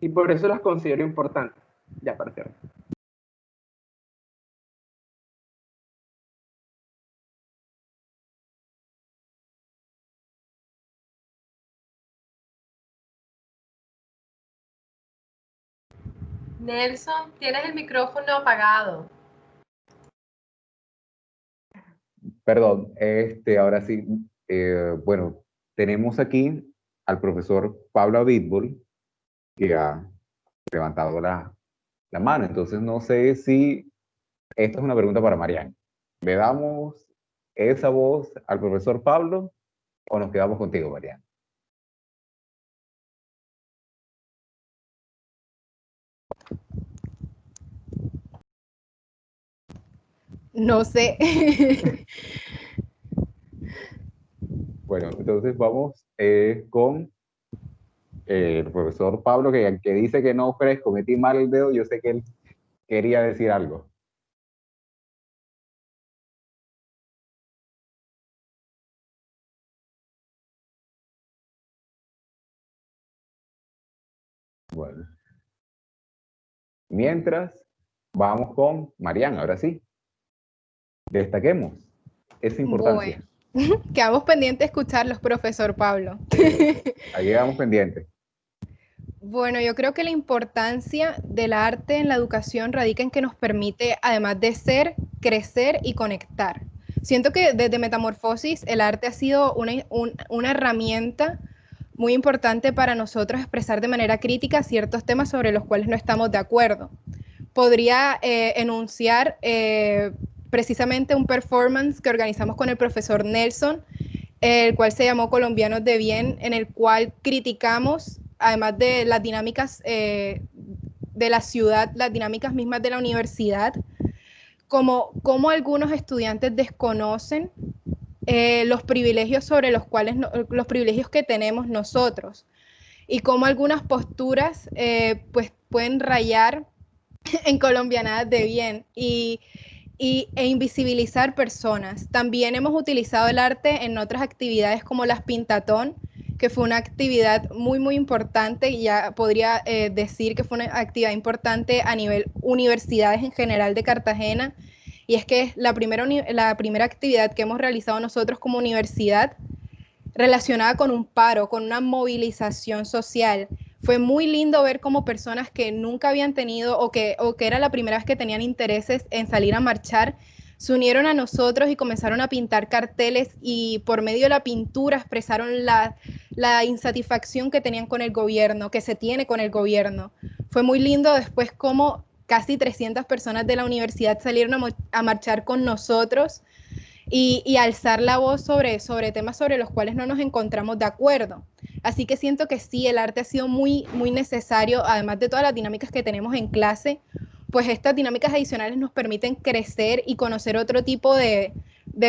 Y por eso las considero importantes. Ya, para cerrar. Nelson, tienes el micrófono apagado. Perdón, ahora sí, bueno, tenemos aquí al profesor Pablo Abitbol, que ha levantado la mano. Entonces, no sé si esta es una pregunta para Marian. ¿Le damos esa voz al profesor Pablo o nos quedamos contigo, Marian? No sé. Bueno, entonces vamos con el profesor Pablo, que dice que no ofrezco, metí mal el dedo, yo sé que él quería decir algo. Bueno. Mientras, vamos con Mariana, ahora sí. Destaquemos esa importancia. Bueno, quedamos pendientes de escucharlos, profesor Pablo. Ahí quedamos pendientes. Bueno, yo creo que la importancia del arte en la educación radica en que nos permite, además de ser, crecer y conectar. Siento que desde Metamorfosis el arte ha sido una herramienta muy importante para nosotros expresar de manera crítica ciertos temas sobre los cuales no estamos de acuerdo. Podría enunciar precisamente un performance que organizamos con el profesor Nelson, el cual se llamó Colombianos de Bien, en el cual criticamos, además de las dinámicas de la ciudad, las dinámicas mismas de la universidad, como algunos estudiantes desconocen los privilegios sobre los cuales los privilegios que tenemos nosotros, y cómo algunas posturas pues pueden rayar en colombianadas de bien e invisibilizar personas. También hemos utilizado el arte en otras actividades como las Pintatón, que fue una actividad muy importante, y ya podría decir que fue una actividad importante a nivel universidades en general de Cartagena, y es que es la primera actividad que hemos realizado nosotros como universidad relacionada con un paro, con una movilización social. Fue muy lindo ver cómo personas que nunca habían tenido o que era la primera vez que tenían intereses en salir a marchar, se unieron a nosotros y comenzaron a pintar carteles, y por medio de la pintura expresaron la insatisfacción que tenían con el gobierno, que se tiene con el gobierno. Fue muy lindo después cómo casi 300 personas de la universidad salieron a marchar con nosotros y alzar la voz sobre temas sobre los cuales no nos encontramos de acuerdo. Así que siento que sí, el arte ha sido muy necesario, además de todas las dinámicas que tenemos en clase, pues estas dinámicas adicionales nos permiten crecer y conocer otro tipo de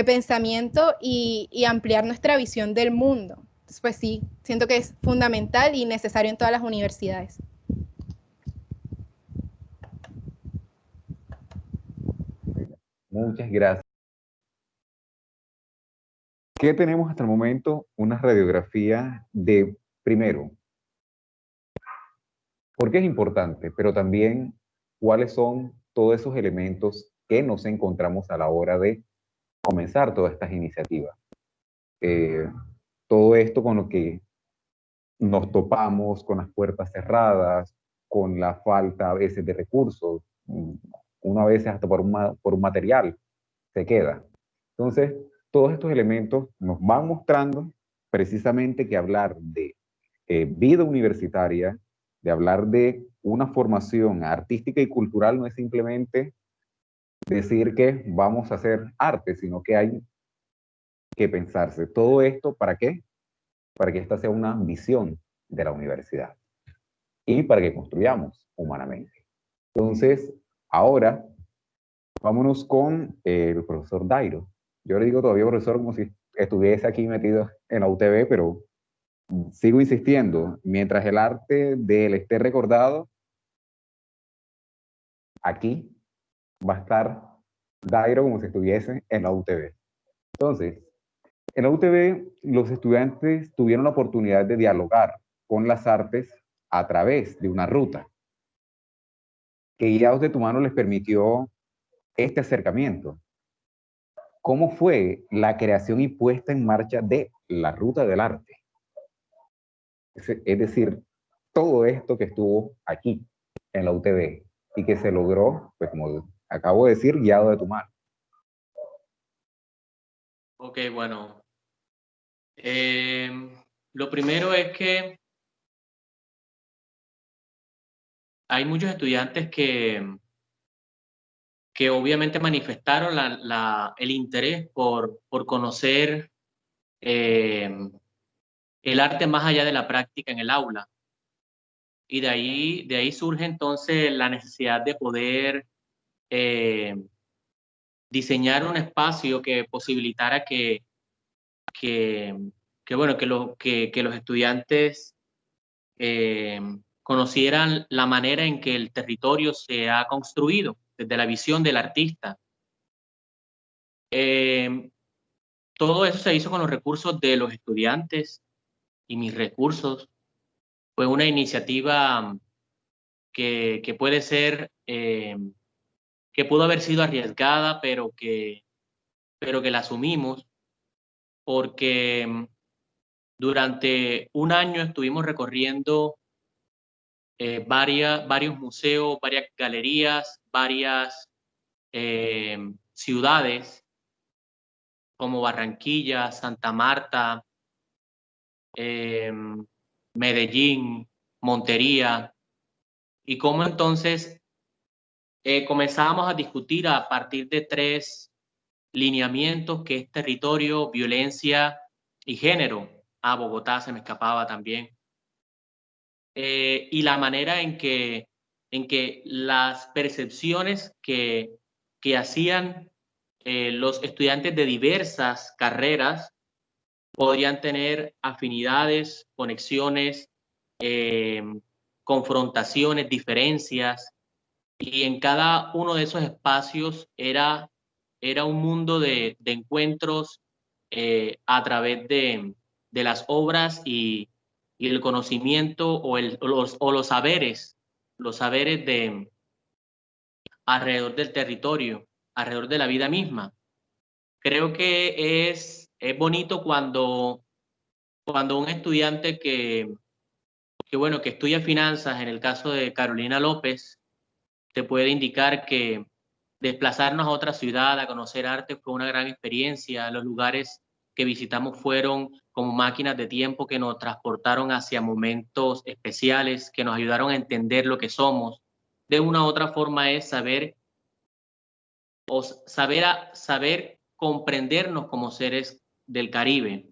pensamiento y ampliar nuestra visión del mundo. Entonces, pues sí, siento que es fundamental y necesario en todas las universidades. Muchas gracias. ¿Qué tenemos hasta el momento? Una radiografía de, primero, por qué es importante, pero también cuáles son todos esos elementos que nos encontramos a la hora de comenzar todas estas iniciativas. Todo esto con lo que nos topamos, con las puertas cerradas, con la falta a veces de recursos, uno a veces hasta por un material se queda. Entonces, todos estos elementos nos van mostrando precisamente que hablar de vida universitaria, de hablar de una formación artística y cultural, no es simplemente decir que vamos a hacer arte, sino que hay que pensarse. ¿Todo esto para qué? Para que esta sea una visión de la universidad y para que construyamos humanamente. Entonces, ahora vámonos con el profesor Dairo. Yo le digo todavía profesor como si estuviese aquí metido en la UTV, pero sigo insistiendo, mientras el arte de él esté recordado, aquí va a estar Dairo como si estuviese en la UTV. Entonces, en la UTV los estudiantes tuvieron la oportunidad de dialogar con las artes a través de una ruta que Guiados de tu Mano les permitió este acercamiento. ¿Cómo fue la creación y puesta en marcha de la Ruta del Arte? Es decir, todo esto que estuvo aquí en la UTV y que se logró, pues como acabo de decir, guiado de tu mano. Ok, bueno. Lo primero es que hay muchos estudiantes que obviamente manifestaron el interés por conocer el arte más allá de la práctica en el aula. y de ahí surge entonces la necesidad de poder diseñar un espacio que posibilitara bueno, que los estudiantes conocieran la manera en que el territorio se ha construido desde la visión del artista. Todo eso se hizo con los recursos de los estudiantes y mis recursos. Fue una iniciativa que puede ser, que pudo haber sido arriesgada, pero que la asumimos, porque durante un año estuvimos recorriendo varios museos, varias galerías, varias ciudades como Barranquilla, Santa Marta, Medellín, Montería, y cómo entonces comenzábamos a discutir a partir de 3 lineamientos, que es territorio, violencia y género. Bogotá se me escapaba también. Y la manera en que las percepciones que hacían los estudiantes de diversas carreras podrían tener afinidades, conexiones, confrontaciones, diferencias, y en cada uno de esos espacios era un mundo de encuentros a través de las obras y el conocimiento o los saberes de alrededor del territorio, alrededor de la vida misma. Creo que es bonito cuando un estudiante que estudia finanzas, en el caso de Carolina López, te puede indicar que desplazarnos a otra ciudad a conocer arte fue una gran experiencia. Los lugares que visitamos fueron como máquinas de tiempo que nos transportaron hacia momentos especiales, que nos ayudaron a entender lo que somos. De una u otra forma es saber comprendernos como seres del Caribe,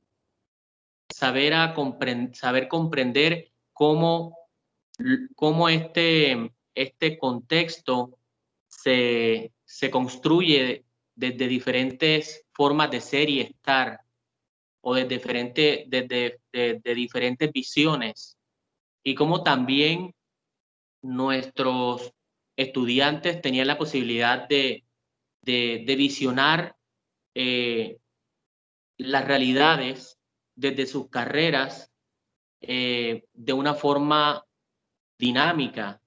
saber comprender cómo este contexto se construye desde diferentes formas de ser y estar, o desde diferentes visiones, y cómo también nuestros estudiantes tenían la posibilidad de visionar las realidades desde sus carreras de una forma dinámica.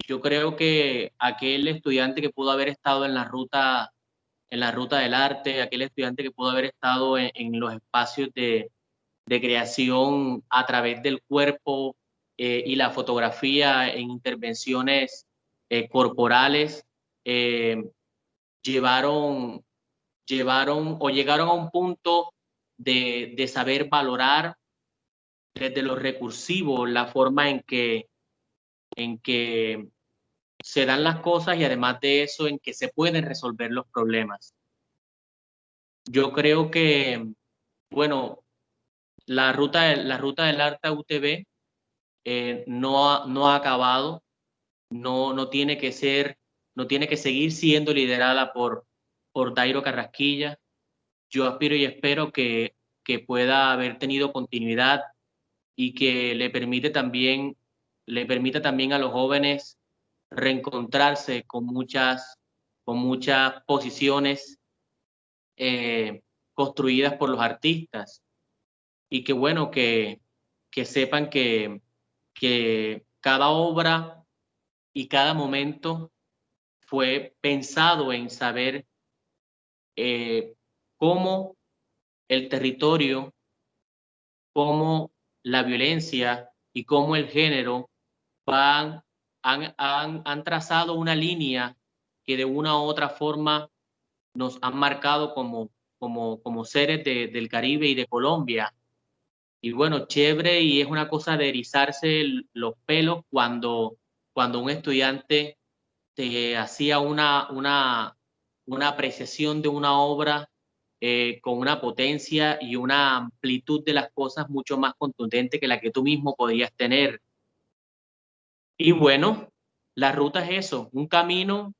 Yo creo que aquel estudiante que pudo haber estado en la ruta del arte, aquel estudiante que pudo haber estado en los espacios de creación a través del cuerpo y la fotografía en intervenciones corporales, llegaron a un punto de saber valorar desde lo recursivo la forma en que se dan las cosas, y además de eso en que se pueden resolver los problemas. Yo creo que, bueno, la ruta del arte a UTB no ha acabado, no tiene que seguir siendo liderada por Dairo Carrasquilla. Yo aspiro y espero que pueda haber tenido continuidad y que le permita también a los jóvenes reencontrarse con muchas posiciones construidas por los artistas, y que bueno, que sepan que cada obra y cada momento fue pensado en saber cómo el territorio, cómo la violencia y cómo el género han trazado una línea que de una u otra forma nos han marcado como seres del Caribe y de Colombia. Y bueno, chévere, y es una cosa de erizarse los pelos cuando un estudiante te hacía una apreciación de una obra con una potencia y una amplitud de las cosas mucho más contundente que la que tú mismo podías tener. Y bueno, la ruta es eso, un camino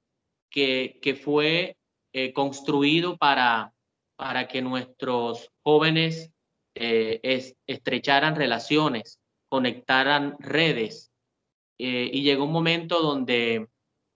que fue construido para que nuestros jóvenes estrecharan relaciones, conectaran redes. Y llegó un momento donde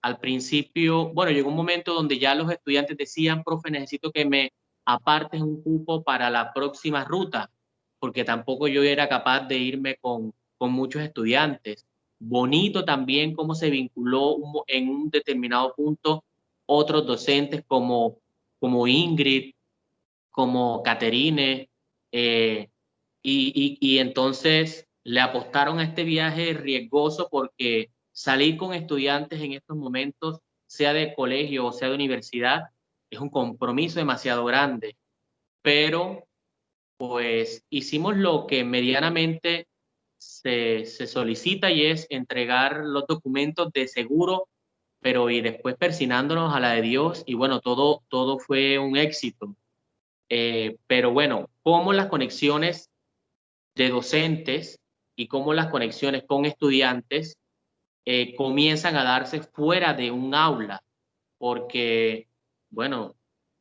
al principio, bueno, llegó un momento donde ya los estudiantes decían, profe, necesito que me apartes un cupo para la próxima ruta, porque tampoco yo era capaz de irme con muchos estudiantes. Bonito también cómo se vinculó en un determinado punto otros docentes como Ingrid, como Caterine, y entonces le apostaron a este viaje riesgoso porque salir con estudiantes en estos momentos, sea de colegio o sea de universidad, es un compromiso demasiado grande. Pero pues hicimos lo que medianamente se solicita y es entregar los documentos de seguro, pero y después persinándonos a la de Dios y bueno, todo fue un éxito. Pero bueno, cómo las conexiones de docentes y cómo las conexiones con estudiantes comienzan a darse fuera de un aula, porque, bueno,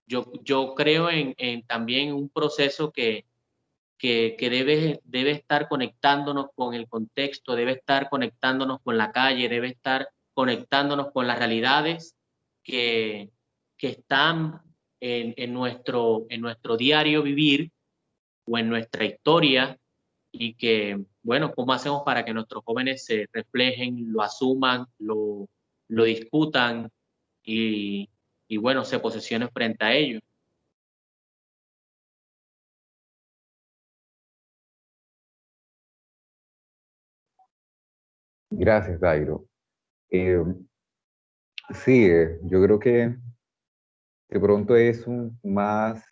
yo creo en también un proceso que debe estar conectándonos con el contexto, debe estar conectándonos con la calle, debe estar conectándonos con las realidades que están en nuestro diario vivir o en nuestra historia y que, bueno, ¿cómo hacemos para que nuestros jóvenes se reflejen, lo asuman, lo discutan y bueno, se posicionen frente a ello? Gracias, Dairo. Sí, yo creo que de pronto es más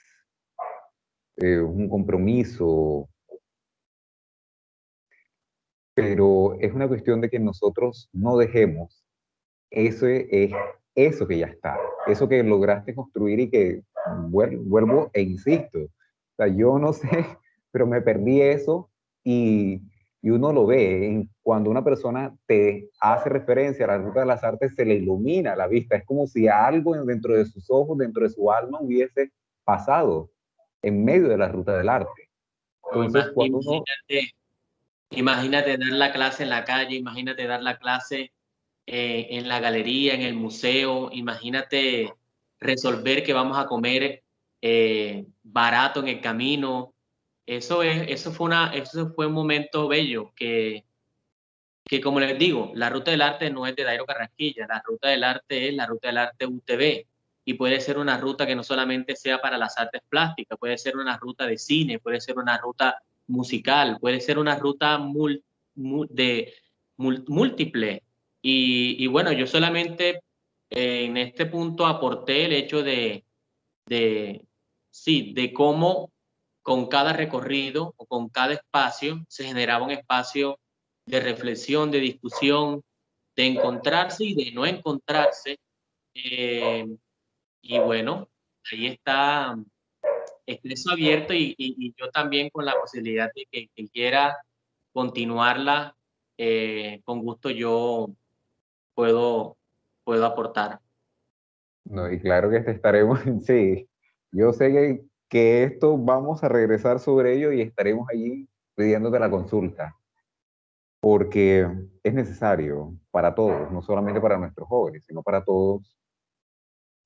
un compromiso, pero es una cuestión de que nosotros no dejemos eso, es eso que ya está, eso que lograste construir y que vuelvo e insisto, o sea, yo no sé, pero me perdí eso y uno lo ve cuando una persona te hace referencia a la ruta de las artes, se le ilumina la vista, es como si algo dentro de sus ojos, dentro de su alma hubiese pasado en medio de la ruta del arte. Entonces, cuando uno... Imagínate dar la clase en la calle, imagínate dar la clase en la galería, en el museo, imagínate resolver que vamos a comer barato en el camino. Eso fue un momento bello que como les digo, la ruta del arte no es de Dairo Carrasquilla, la ruta del arte es la ruta del arte UTV y puede ser una ruta que no solamente sea para las artes plásticas, puede ser una ruta de cine, puede ser una ruta musical, puede ser una ruta múltiple. Y bueno, yo solamente en este punto aporté el hecho de cómo con cada recorrido o con cada espacio se generaba un espacio de reflexión, de discusión, de encontrarse y de no encontrarse. Y bueno, ahí está eso abierto y yo también con la posibilidad de que quiera continuarla, con gusto yo puedo aportar. No, y claro que te estaremos, sí, yo sé que esto vamos a regresar sobre ello y estaremos allí pidiéndote la consulta, porque es necesario para todos, no solamente para nuestros jóvenes, sino para todos,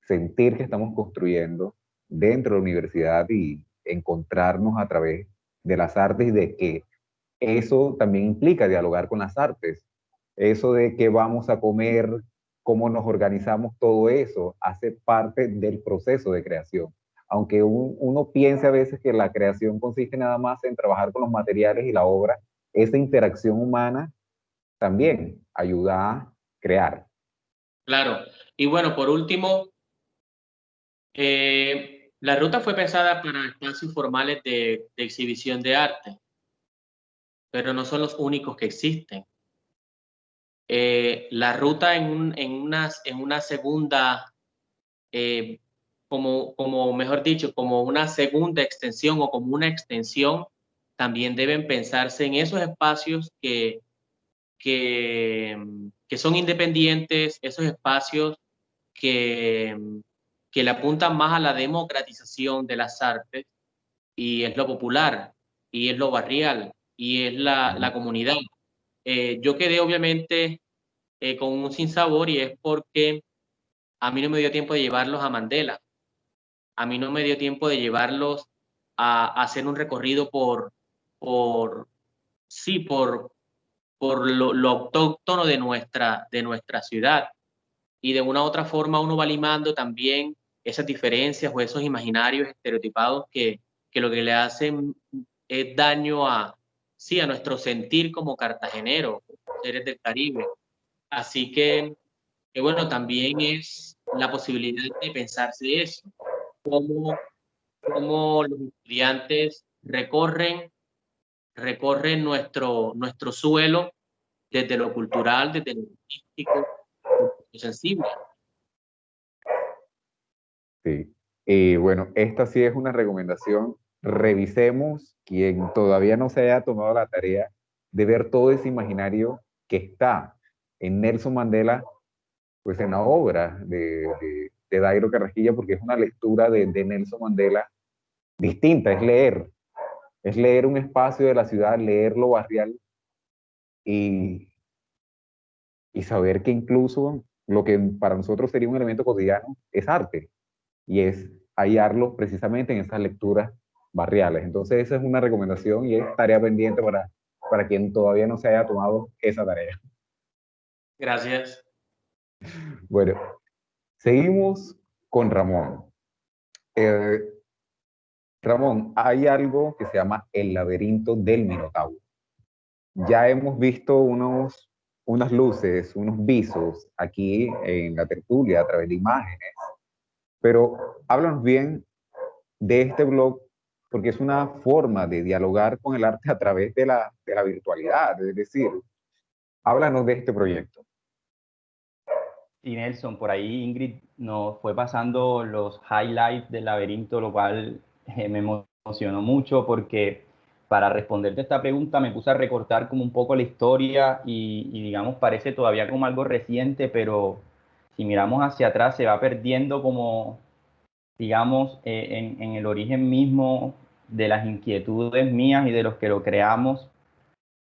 sentir que estamos construyendo dentro de la universidad y encontrarnos a través de las artes y de que eso también implica dialogar con las artes. Eso de qué vamos a comer, cómo nos organizamos, todo eso hace parte del proceso de creación. Aunque uno piense a veces que la creación consiste nada más en trabajar con los materiales y la obra, esa interacción humana también ayuda a crear. Claro. Y bueno, por último, la ruta fue pensada para espacios formales de exhibición de arte, pero no son los únicos que existen. La ruta en una segunda, como mejor dicho, como una segunda extensión o como una extensión, también deben pensarse en esos espacios que son independientes, esos espacios que le apuntan más a la democratización de las artes, y es lo popular, y es lo barrial, y es la comunidad. Yo quedé obviamente con un sinsabor, y es porque a mí no me dio tiempo de llevarlos a Mandela, a mí no me dio tiempo de llevarlos a hacer un recorrido sí, por lo autóctono de nuestra ciudad. Y de una u otra forma uno va limando también esas diferencias o esos imaginarios estereotipados que lo que le hacen es daño sí, a nuestro sentir como cartageneros, seres del Caribe. Así que bueno, también es la posibilidad de pensarse eso, cómo los estudiantes recorren nuestro suelo desde lo cultural, desde lo artístico, lo sensible. Sí. Y bueno, esta sí es una recomendación. Revisemos quien todavía no se haya tomado la tarea de ver todo ese imaginario que está en Nelson Mandela, pues en la obra de Dairo Carrasquilla, porque es una lectura de Nelson Mandela distinta, es leer un espacio de la ciudad, leer lo barrial y, y saber que incluso lo que para nosotros sería un elemento cotidiano es arte y es hallarlo precisamente en esas lecturas barriales. Entonces esa es una recomendación y es tarea pendiente para quien todavía no se haya tomado esa tarea. Gracias. Bueno, seguimos con Ramón. Ramón, hay algo que se llama el laberinto del Minotauro. Ya hemos visto unas luces, unos visos aquí en la tertulia a través de imágenes, pero háblanos bien de este blog, porque es una forma de dialogar con el arte a través de la virtualidad, es decir, háblanos de este proyecto. Y Nelson, por ahí Ingrid nos fue pasando los highlights del laberinto, lo cual me emocionó mucho porque para responderte esta pregunta me puse a recortar como un poco la historia y digamos parece todavía como algo reciente, pero si miramos hacia atrás se va perdiendo como digamos en el origen mismo de las inquietudes mías y de los que lo creamos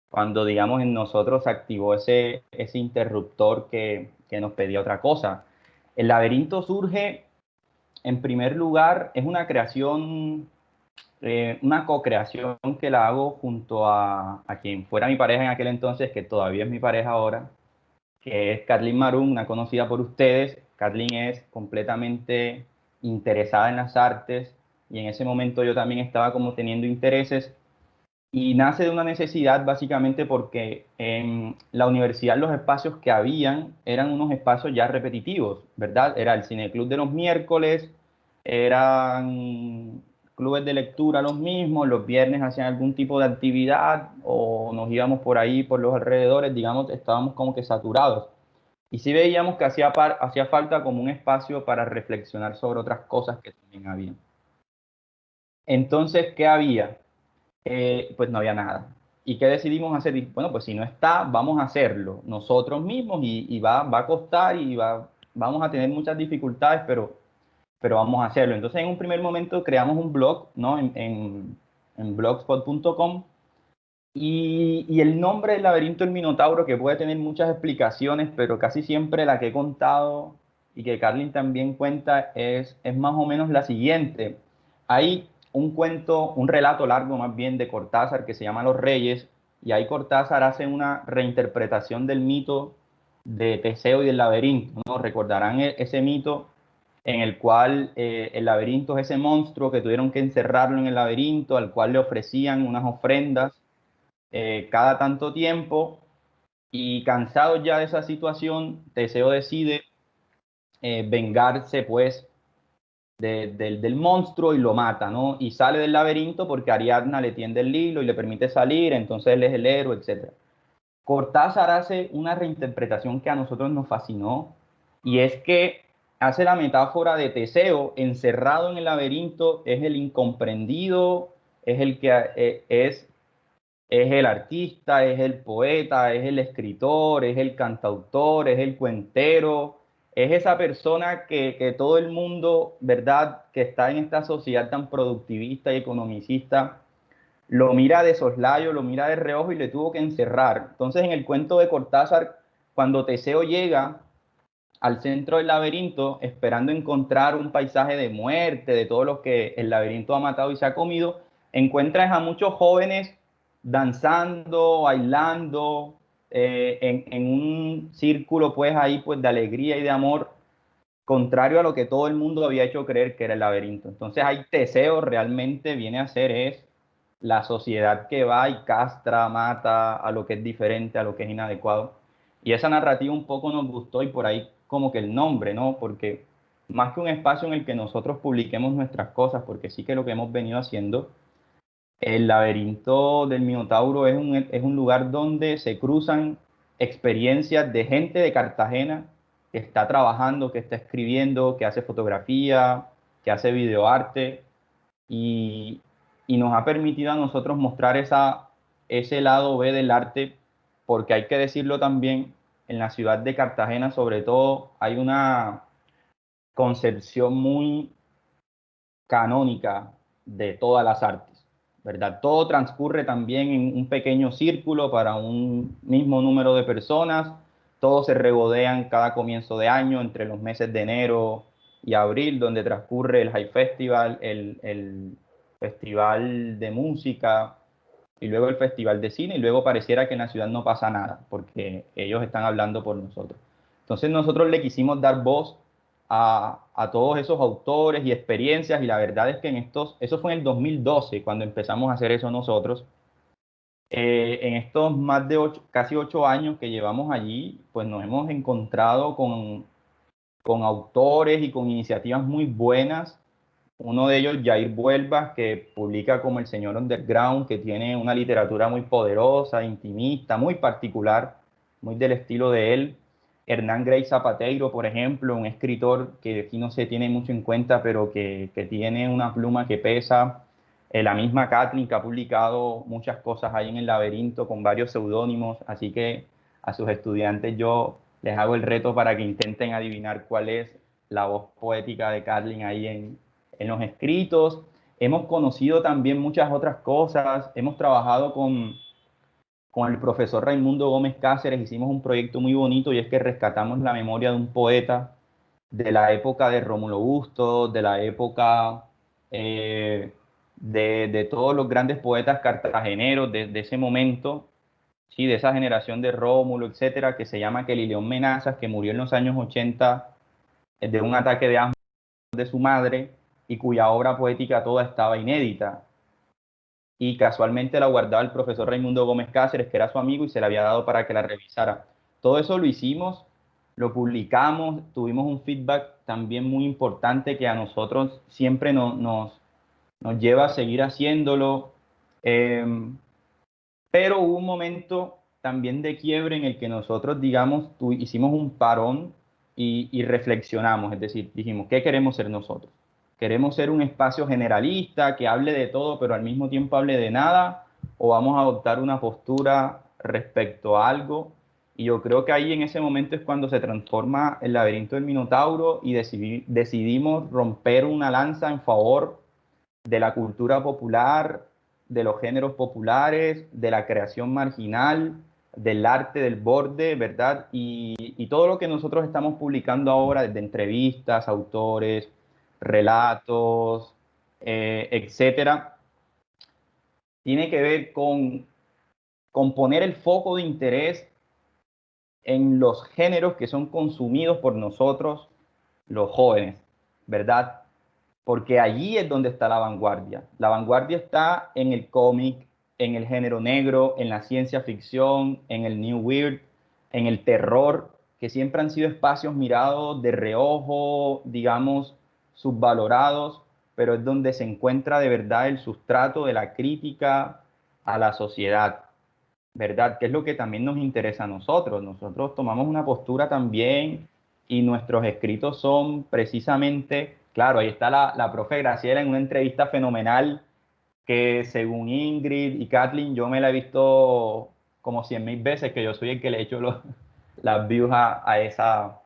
cuando, digamos, en nosotros se activó ese interruptor que nos pedía otra cosa. El laberinto surge, en primer lugar, es una creación, una co-creación que la hago junto a quien fuera mi pareja en aquel entonces, que todavía es mi pareja ahora, que es Kathleen Maroon, una conocida por ustedes. Kathleen es completamente interesada en las artes y en ese momento yo también estaba como teniendo intereses. Y nace de una necesidad básicamente porque en la universidad los espacios que habían eran unos espacios ya repetitivos, ¿verdad? Era el cineclub de los miércoles, eran clubes de lectura los mismos, los viernes hacían algún tipo de actividad o nos íbamos por ahí, por los alrededores, digamos, estábamos como que saturados. Y sí veíamos que hacía falta como un espacio para reflexionar sobre otras cosas que también había. Entonces, ¿qué había? Pues no había nada. ¿Y qué decidimos hacer? Bueno, pues si no está, vamos a hacerlo nosotros mismos y va a costar y vamos a tener muchas dificultades, pero vamos a hacerlo. Entonces, en un primer momento creamos un blog, ¿no? En blogspot.com y el nombre del laberinto del Minotauro, que puede tener muchas explicaciones, pero casi siempre la que he contado y que Carlin también cuenta es más o menos la siguiente. Hay un cuento, un relato largo más bien de Cortázar que se llama Los Reyes, y ahí Cortázar hace una reinterpretación del mito de Teseo y del laberinto, ¿no? Recordarán ese mito en el cual el laberinto es ese monstruo que tuvieron que encerrarlo en el laberinto, al cual le ofrecían unas ofrendas cada tanto tiempo, y cansado ya de esa situación, Teseo decide vengarse pues del monstruo y lo mata, ¿no? Y sale del laberinto porque Ariadna le tiende el hilo y le permite salir, entonces él es el héroe, etc. Cortázar hace una reinterpretación que a nosotros nos fascinó, y es que hace la metáfora de Teseo encerrado en el laberinto, es el incomprendido, es el que es Es el artista, es el poeta, es el escritor, es el cantautor, es el cuentero, es esa persona que todo el mundo, ¿verdad?, que está en esta sociedad tan productivista y economicista, lo mira de soslayo, lo mira de reojo y le tuvo que encerrar. Entonces, en el cuento de Cortázar, cuando Teseo llega al centro del laberinto, esperando encontrar un paisaje de muerte, de todo lo que el laberinto ha matado y se ha comido, encuentras a muchos jóvenes danzando, bailando, en un círculo pues ahí pues de alegría y de amor, contrario a lo que todo el mundo había hecho creer que era el laberinto. Entonces ahí Teseo realmente viene a ser es la sociedad que va y castra, mata a lo que es diferente, a lo que es inadecuado. Y esa narrativa un poco nos gustó y por ahí como que el nombre, ¿no? Porque más que un espacio en el que nosotros publiquemos nuestras cosas, porque sí que lo que hemos venido haciendo, el laberinto del Minotauro es un lugar donde se cruzan experiencias de gente de Cartagena que está trabajando, que está escribiendo, que hace fotografía, que hace videoarte y, y nos ha permitido a nosotros mostrar ese lado B del arte, porque hay que decirlo también, en la ciudad de Cartagena sobre todo hay una concepción muy canónica de todas las artes, ¿verdad? Todo transcurre también en un pequeño círculo para un mismo número de personas, todos se regodean cada comienzo de año entre los meses de enero y abril, donde transcurre el High Festival, el Festival de Música y luego el Festival de Cine, y luego pareciera que en la ciudad no pasa nada, porque ellos están hablando por nosotros. Entonces nosotros le quisimos dar voz a todos esos autores y experiencias, y la verdad es que eso fue en el 2012 cuando empezamos a hacer eso nosotros. En estos más de casi 8 años que llevamos allí, pues nos hemos encontrado con autores y con iniciativas muy buenas. Uno de ellos, Jair Vuelvas, que publica como El Señor Underground, que tiene una literatura muy poderosa, intimista, muy particular, muy del estilo de él. Hernán Grey Zapateiro, por ejemplo, un escritor que aquí no se tiene mucho en cuenta, pero que tiene una pluma que pesa. La misma Kathleen, que ha publicado muchas cosas ahí en el laberinto con varios seudónimos, así que a sus estudiantes yo les hago el reto para que intenten adivinar cuál es la voz poética de Kathleen ahí en los escritos. Hemos conocido también muchas otras cosas, hemos trabajado con el profesor Raimundo Gómez Cáceres, hicimos un proyecto muy bonito y es que rescatamos la memoria de un poeta de la época de Rómulo Bustos, de la época de todos los grandes poetas cartageneros de ese momento, ¿sí? De esa generación de Rómulo, etcétera, que se llama Kelly León Menazas, que murió en los años 80 de un ataque de asma de su madre y cuya obra poética toda estaba inédita. Y casualmente la guardaba el profesor Raimundo Gómez Cáceres, que era su amigo, y se la había dado para que la revisara. Todo eso lo hicimos, lo publicamos, tuvimos un feedback también muy importante que a nosotros siempre nos lleva a seguir haciéndolo. Pero hubo un momento también de quiebre en el que nosotros, digamos, hicimos un parón y reflexionamos, es decir, dijimos, ¿qué queremos ser nosotros? ¿Queremos ser un espacio generalista que hable de todo, pero al mismo tiempo hable de nada? ¿O vamos a adoptar una postura respecto a algo? Y yo creo que ahí en ese momento es cuando se transforma el laberinto del Minotauro y decidimos romper una lanza en favor de la cultura popular, de los géneros populares, de la creación marginal, del arte del borde, ¿verdad? Y todo lo que nosotros estamos publicando ahora, desde entrevistas, autores, relatos, etcétera, tiene que ver con poner el foco de interés en los géneros que son consumidos por nosotros, los jóvenes, ¿verdad? Porque allí es donde está la vanguardia. La vanguardia está en el cómic, en el género negro, en la ciencia ficción, en el new weird, en el terror, que siempre han sido espacios mirados de reojo, digamos, subvalorados, pero es donde se encuentra de verdad el sustrato de la crítica a la sociedad, ¿verdad? Que es lo que también nos interesa a nosotros. Nosotros tomamos una postura también y nuestros escritos son precisamente, claro, ahí está la profe Graciela en una entrevista fenomenal que según Ingrid y Kathleen, yo me la he visto como 100.000 veces, que yo soy el que le he hecho las views a esa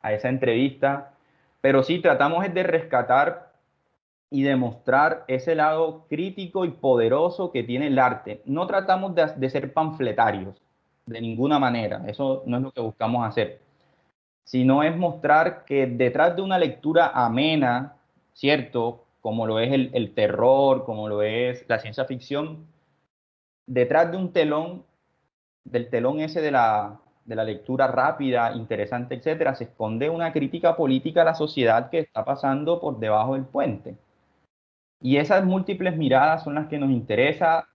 entrevista. Pero sí, tratamos de rescatar y demostrar ese lado crítico y poderoso que tiene el arte. No tratamos de ser panfletarios, de ninguna manera. Eso no es lo que buscamos hacer. Sino es mostrar que detrás de una lectura amena, ¿cierto? Como lo es el terror, como lo es la ciencia ficción, detrás de un telón, del telón ese de la lectura rápida, interesante, etcétera, se esconde una crítica política a la sociedad que está pasando por debajo del puente. Y esas múltiples miradas son las que nos interesa.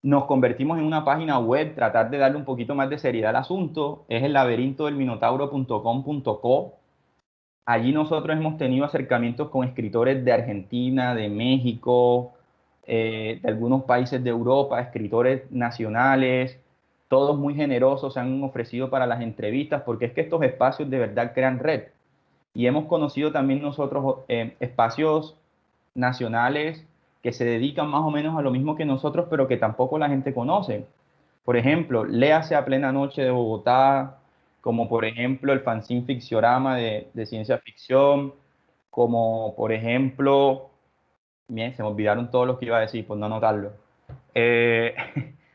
Nos convertimos en una página web, tratar de darle un poquito más de seriedad al asunto. Es el laberintodelminotauro.com.co. Allí nosotros hemos tenido acercamientos con escritores de Argentina, de México, de algunos países de Europa, escritores nacionales, todos muy generosos, se han ofrecido para las entrevistas, porque es que estos espacios de verdad crean red. Y hemos conocido también nosotros espacios nacionales que se dedican más o menos a lo mismo que nosotros, pero que tampoco la gente conoce. Por ejemplo, Léase a Plena Noche de Bogotá, como por ejemplo el fanzine Ficciorama de ciencia ficción, como por ejemplo, bien, se me olvidaron todos los que iba a decir, por no anotarlo.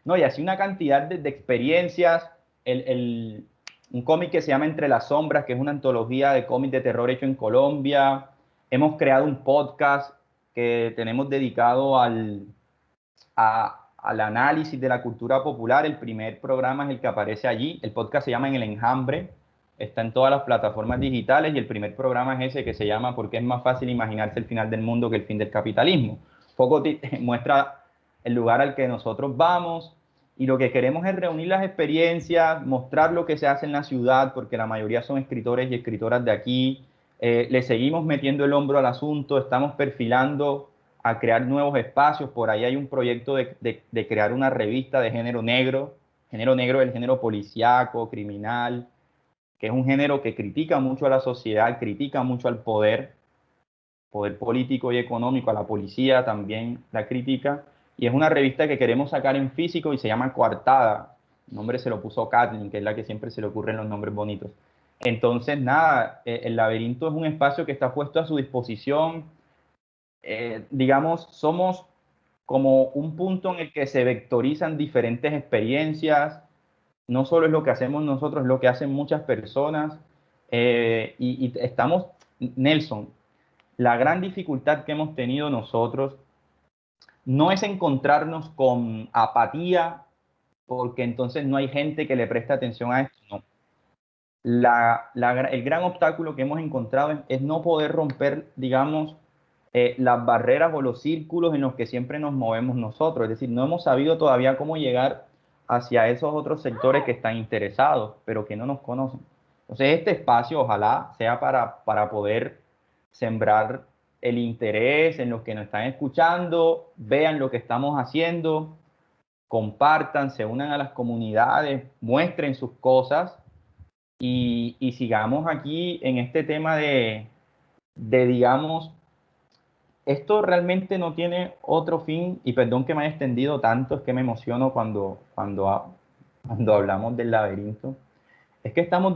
No, y así una cantidad de experiencias. Un cómic que se llama Entre las Sombras, que es una antología de cómics de terror hecho en Colombia. Hemos creado un podcast que tenemos dedicado al análisis de la cultura popular. El primer programa es el que aparece allí. El podcast se llama En el Enjambre. Está en todas las plataformas digitales y el primer programa es ese que se llama ¿Por qué es más fácil imaginarse el final del mundo que el fin del capitalismo? Poco muestra el lugar al que nosotros vamos y lo que queremos es reunir las experiencias, mostrar lo que se hace en la ciudad, porque la mayoría son escritores y escritoras de aquí. Le seguimos metiendo el hombro al asunto, estamos perfilando a crear nuevos espacios. Por ahí hay un proyecto de crear una revista de género negro del género policíaco, criminal, que es un género que critica mucho a la sociedad, critica mucho al poder político y económico, a la policía también la critica, y es una revista que queremos sacar en físico y se llama Coartada. El nombre se lo puso Kathleen, que es la que siempre se le ocurren los nombres bonitos. Entonces, nada, el laberinto es un espacio que está puesto a su disposición. Digamos, somos como un punto en el que se vectorizan diferentes experiencias. No solo es lo que hacemos nosotros, es lo que hacen muchas personas. Y estamos, Nelson, la gran dificultad que hemos tenido nosotros no es encontrarnos con apatía, porque entonces no hay gente que le preste atención a esto, no. El gran obstáculo que hemos encontrado es no poder romper, digamos, las barreras o los círculos en los que siempre nos movemos nosotros. Es decir, no hemos sabido todavía cómo llegar hacia esos otros sectores que están interesados, pero que no nos conocen. Entonces, este espacio ojalá sea para poder sembrar el interés en los que nos están escuchando, vean lo que estamos haciendo, compartan, se unan a las comunidades, muestren sus cosas y sigamos aquí en este tema digamos, esto realmente no tiene otro fin, y perdón que me haya extendido tanto, es que me emociono cuando hablamos del laberinto, es que estamos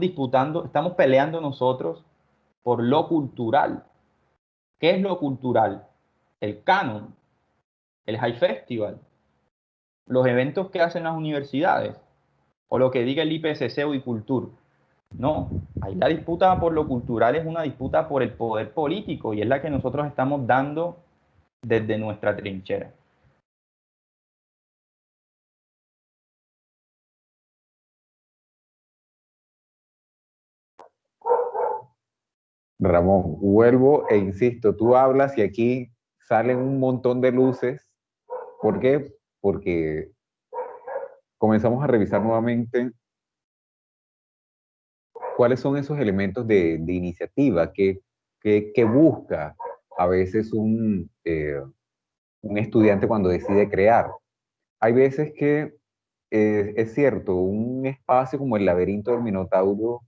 peleando nosotros por lo cultural. ¿Qué es lo cultural? El canon, el High Festival, los eventos que hacen las universidades, o lo que diga el IPCC o ICULTUR. No, ahí la disputa por lo cultural es una disputa por el poder político y es la que nosotros estamos dando desde nuestra trinchera. Ramón, vuelvo e insisto, tú hablas y aquí salen un montón de luces. ¿Por qué? Porque comenzamos a revisar nuevamente cuáles son esos elementos de iniciativa que busca a veces un estudiante cuando decide crear. Hay veces que es cierto, un espacio como el laberinto del Minotauro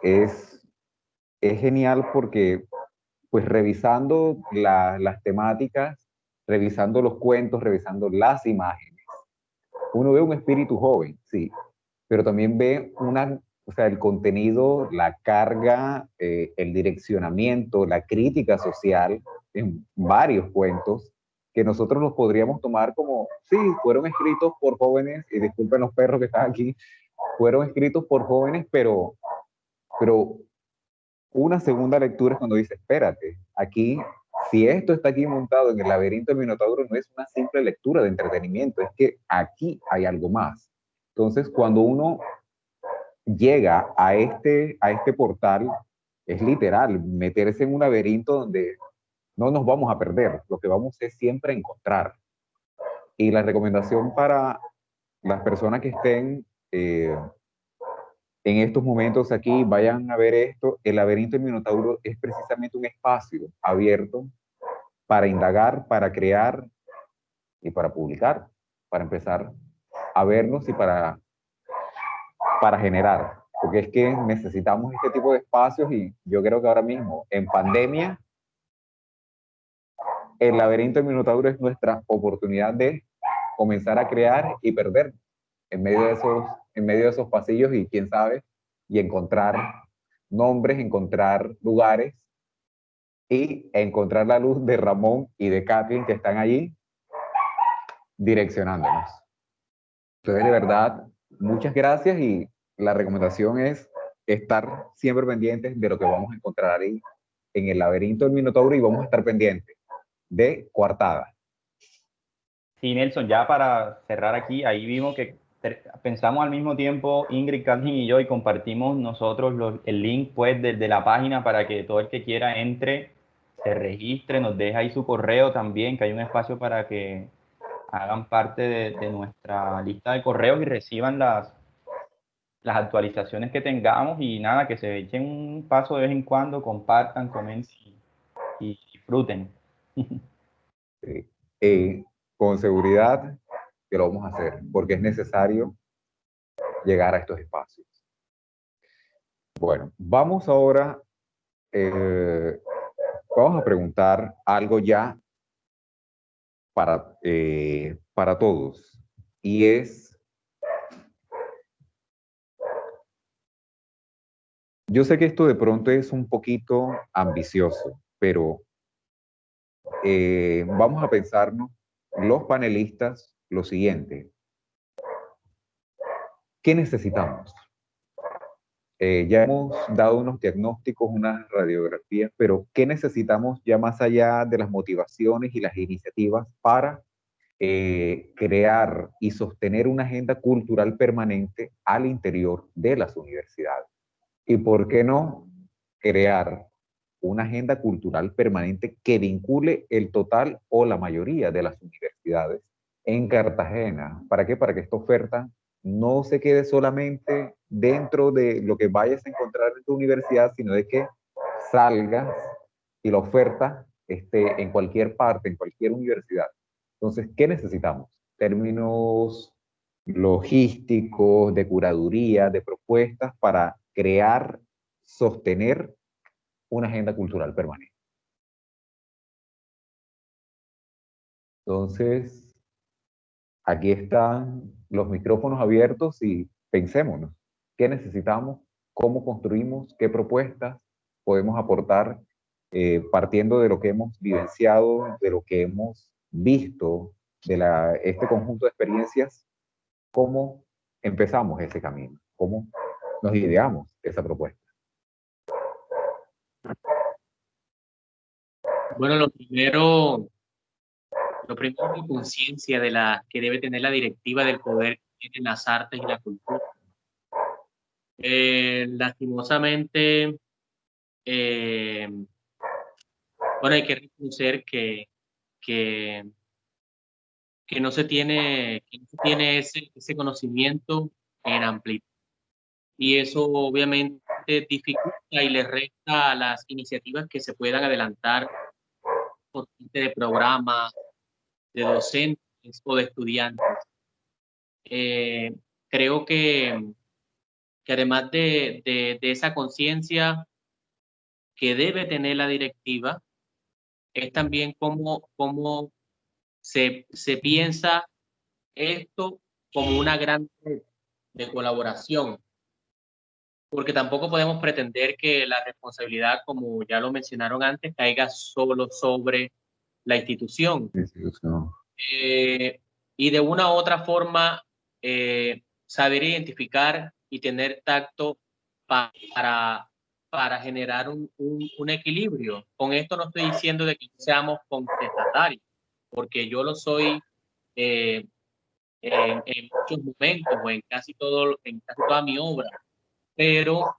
es genial porque, pues revisando las temáticas, revisando los cuentos, revisando las imágenes, uno ve un espíritu joven, sí, pero también ve o sea, el contenido, la carga, el direccionamiento, la crítica social en varios cuentos que nosotros los podríamos tomar como, sí, fueron escritos por jóvenes, y disculpen los perros que están aquí, fueron escritos por jóvenes, pero una segunda lectura es cuando dice, espérate, aquí, si esto está aquí montado en el laberinto del Minotauro, no es una simple lectura de entretenimiento, es que aquí hay algo más. Entonces, cuando uno llega a este portal, es literal, meterse en un laberinto donde no nos vamos a perder, lo que vamos es siempre a encontrar. Y la recomendación para las personas que estén en estos momentos aquí, vayan a ver esto, el laberinto del Minotauro es precisamente un espacio abierto para indagar, para crear y para publicar, para empezar a vernos y para generar, porque es que necesitamos este tipo de espacios y yo creo que ahora mismo, en pandemia, el laberinto del Minotauro es nuestra oportunidad de comenzar a crear y perder en medio de esos pasillos y quién sabe, y encontrar nombres, encontrar lugares y encontrar la luz de Ramón y de Kathleen que están allí direccionándonos. Entonces, de verdad, muchas gracias y la recomendación es estar siempre pendientes de lo que vamos a encontrar ahí en el laberinto del Minotauro y vamos a estar pendientes de Coartada. Sí, Nelson, ya para cerrar aquí, ahí vimos que pensamos al mismo tiempo Ingrid, Kathleen y yo y compartimos nosotros el link pues desde la página para que todo el que quiera entre, se registre, nos deje ahí su correo también, que hay un espacio para que hagan parte de nuestra lista de correos y reciban las actualizaciones que tengamos y nada, que se echen un paso de vez en cuando, compartan, comenten y disfruten. Con seguridad que lo vamos a hacer, porque es necesario llegar a estos espacios. Bueno, vamos ahora, vamos a preguntar algo ya para todos, y es, yo sé que esto de pronto es un poquito ambicioso, pero vamos a pensarnos los panelistas lo siguiente. ¿Qué necesitamos? Ya hemos dado unos diagnósticos, unas radiografías, pero ¿qué necesitamos ya más allá de las motivaciones y las iniciativas para crear y sostener una agenda cultural permanente al interior de las universidades? ¿Y por qué no crear una agenda cultural permanente que vincule el total o la mayoría de las universidades en Cartagena? ¿Para qué? Para que esta oferta no se quede solamente dentro de lo que vayas a encontrar en tu universidad, sino de que salgas y la oferta esté en cualquier parte, en cualquier universidad. Entonces, ¿qué necesitamos? Términos logísticos, de curaduría, de propuestas para crear, sostener una agenda cultural permanente. Entonces, aquí están los micrófonos abiertos y pensémonos, ¿qué necesitamos? ¿Cómo construimos? ¿Qué propuestas podemos aportar partiendo de lo que hemos vivenciado, de lo que hemos visto, de este conjunto de experiencias? ¿Cómo empezamos ese camino? ¿Cómo nos ideamos esa propuesta? Bueno, lo primero es la conciencia de la que debe tener la directiva del poder que tienen las artes y la cultura. Lastimosamente, bueno, hay que reconocer que no se tiene ese conocimiento en amplitud. Y eso obviamente dificulta y le resta a las iniciativas que se puedan adelantar por parte de programas, de docentes o de estudiantes. Creo que además de esa conciencia que debe tener la directiva, es también cómo se piensa esto como una gran red de colaboración, porque tampoco podemos pretender que la responsabilidad, como ya lo mencionaron antes, caiga solo sobre la institución. Y de una u otra forma, saber identificar y tener tacto para generar un equilibrio. Con esto no estoy diciendo de que seamos contestatarios, porque yo lo soy en muchos momentos o en casi toda mi obra, pero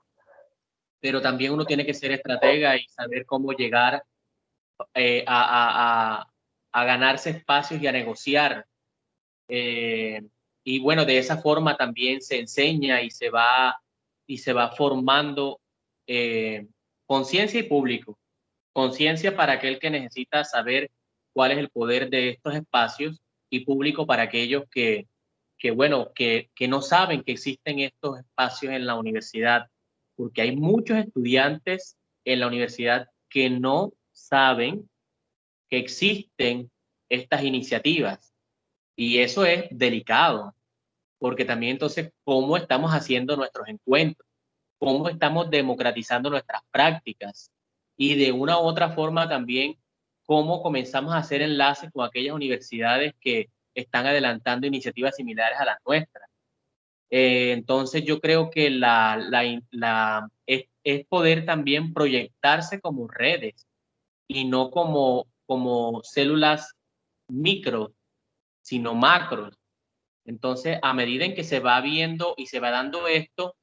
también uno tiene que ser estratega y saber cómo llegar a ganarse espacios y a negociar. Y bueno, de esa forma también se enseña y se va formando conciencia y público. Conciencia para aquel que necesita saber cuál es el poder de estos espacios, y público para aquellos que no saben que existen estos espacios en la universidad, porque hay muchos estudiantes en la universidad que no saben que existen estas iniciativas, y eso es delicado, porque también entonces, ¿cómo estamos haciendo nuestros encuentros? ¿Cómo estamos democratizando nuestras prácticas? Y de una u otra forma también, ¿cómo comenzamos a hacer enlaces con aquellas universidades que están adelantando iniciativas similares a las nuestras? Entonces yo creo que es poder también proyectarse como redes y no como células micro, sino macros. Entonces, a medida en que se va viendo y se va dando esto,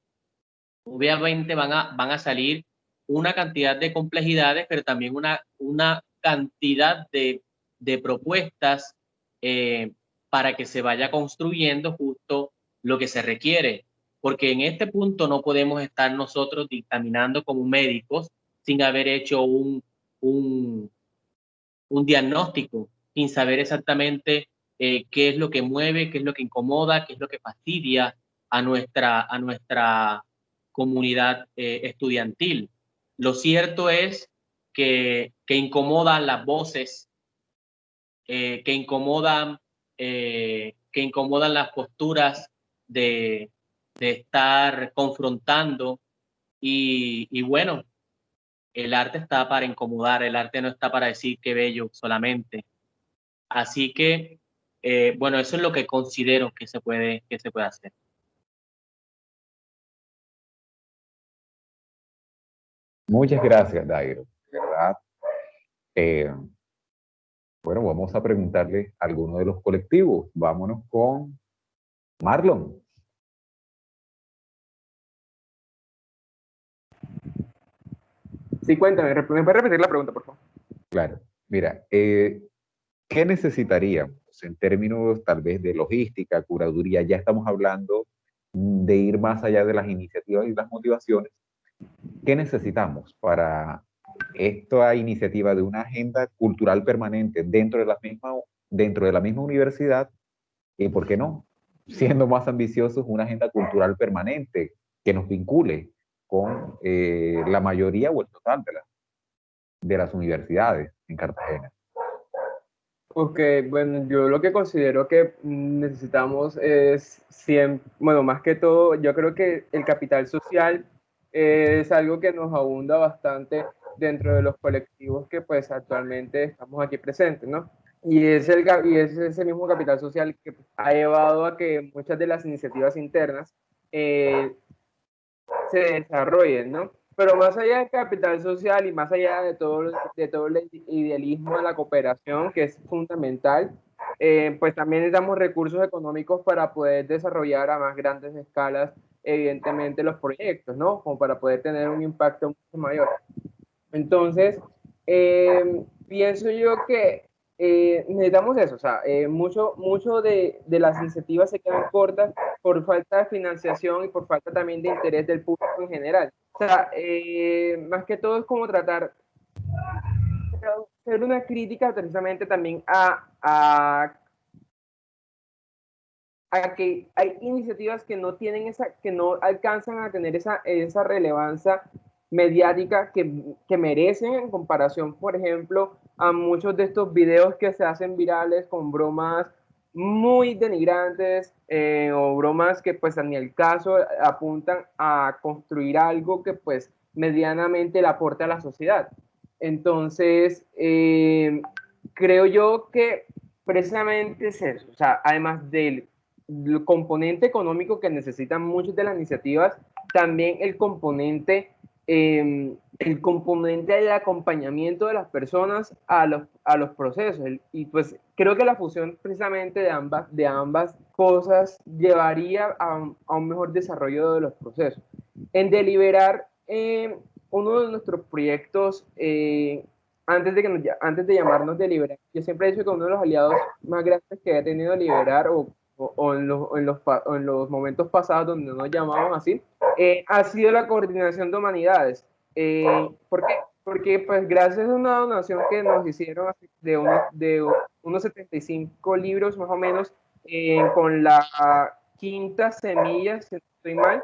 obviamente van a salir una cantidad de complejidades, pero también una cantidad de propuestas para que se vaya construyendo justo lo que se requiere. Porque en este punto no podemos estar nosotros dictaminando como médicos sin haber hecho un diagnóstico, sin saber exactamente qué es lo que mueve, qué es lo que incomoda, qué es lo que fastidia a nuestra comunidad estudiantil. Lo cierto es que incomodan las voces, que incomodan las posturas de estar confrontando, y bueno, el arte está para incomodar, el arte no está para decir qué bello solamente. Así que, bueno, eso es lo que considero que se puede hacer. Muchas gracias, Dairo. De verdad. Bueno, vamos a preguntarle a alguno de los colectivos. Vámonos con Marlon. Sí, cuéntame, ¿me puedes repetir la pregunta, por favor? Claro. Mira, ¿qué necesitaríamos en términos tal vez de logística, curaduría? Ya estamos hablando de ir más allá de las iniciativas y las motivaciones. ¿Qué necesitamos para esta iniciativa de una agenda cultural permanente dentro de la misma universidad? Y, ¿por qué no? Siendo más ambiciosos, una agenda cultural permanente que nos vincule con la mayoría o el total de las universidades en Cartagena. Ok, bueno, yo lo que considero que necesitamos es bueno, más que todo, yo creo que el capital social es algo que nos abunda bastante dentro de los colectivos que pues actualmente estamos aquí presentes, ¿no? Y es ese mismo capital social que ha llevado a que muchas de las iniciativas internas se desarrollen, ¿no? Pero más allá del capital social y más allá de todo el idealismo de la cooperación, que es fundamental, pues también necesitamos recursos económicos para poder desarrollar a más grandes escalas, evidentemente, los proyectos, ¿no? Como para poder tener un impacto mucho mayor. Entonces, pienso yo que necesitamos eso, o sea, mucho de las iniciativas se quedan cortas por falta de financiación y por falta también de interés del público en general. O sea, más que todo es como tratar de hacer una crítica precisamente también a que hay iniciativas que no alcanzan a tener esa relevancia mediática que merecen en comparación, por ejemplo, a muchos de estos videos que se hacen virales con bromas muy denigrantes o bromas que pues ni el caso apuntan a construir algo que pues medianamente le aporte a la sociedad. Entonces, creo yo que precisamente es eso, o sea, además del componente económico que necesitan muchas de las iniciativas, también el componente del acompañamiento de las personas a los procesos. Y pues creo que la fusión precisamente de ambas cosas llevaría a un mejor desarrollo de los procesos. En Deliberar, uno de nuestros proyectos, antes de llamarnos Deliberar, yo siempre he dicho que uno de los aliados más grandes que ha tenido Deliberar o en los momentos pasados donde nos llamamos así, ha sido la coordinación de humanidades. ¿Por qué? Porque pues gracias a una donación que nos hicieron de unos 75 libros más o menos, con la quinta semilla, si no estoy mal,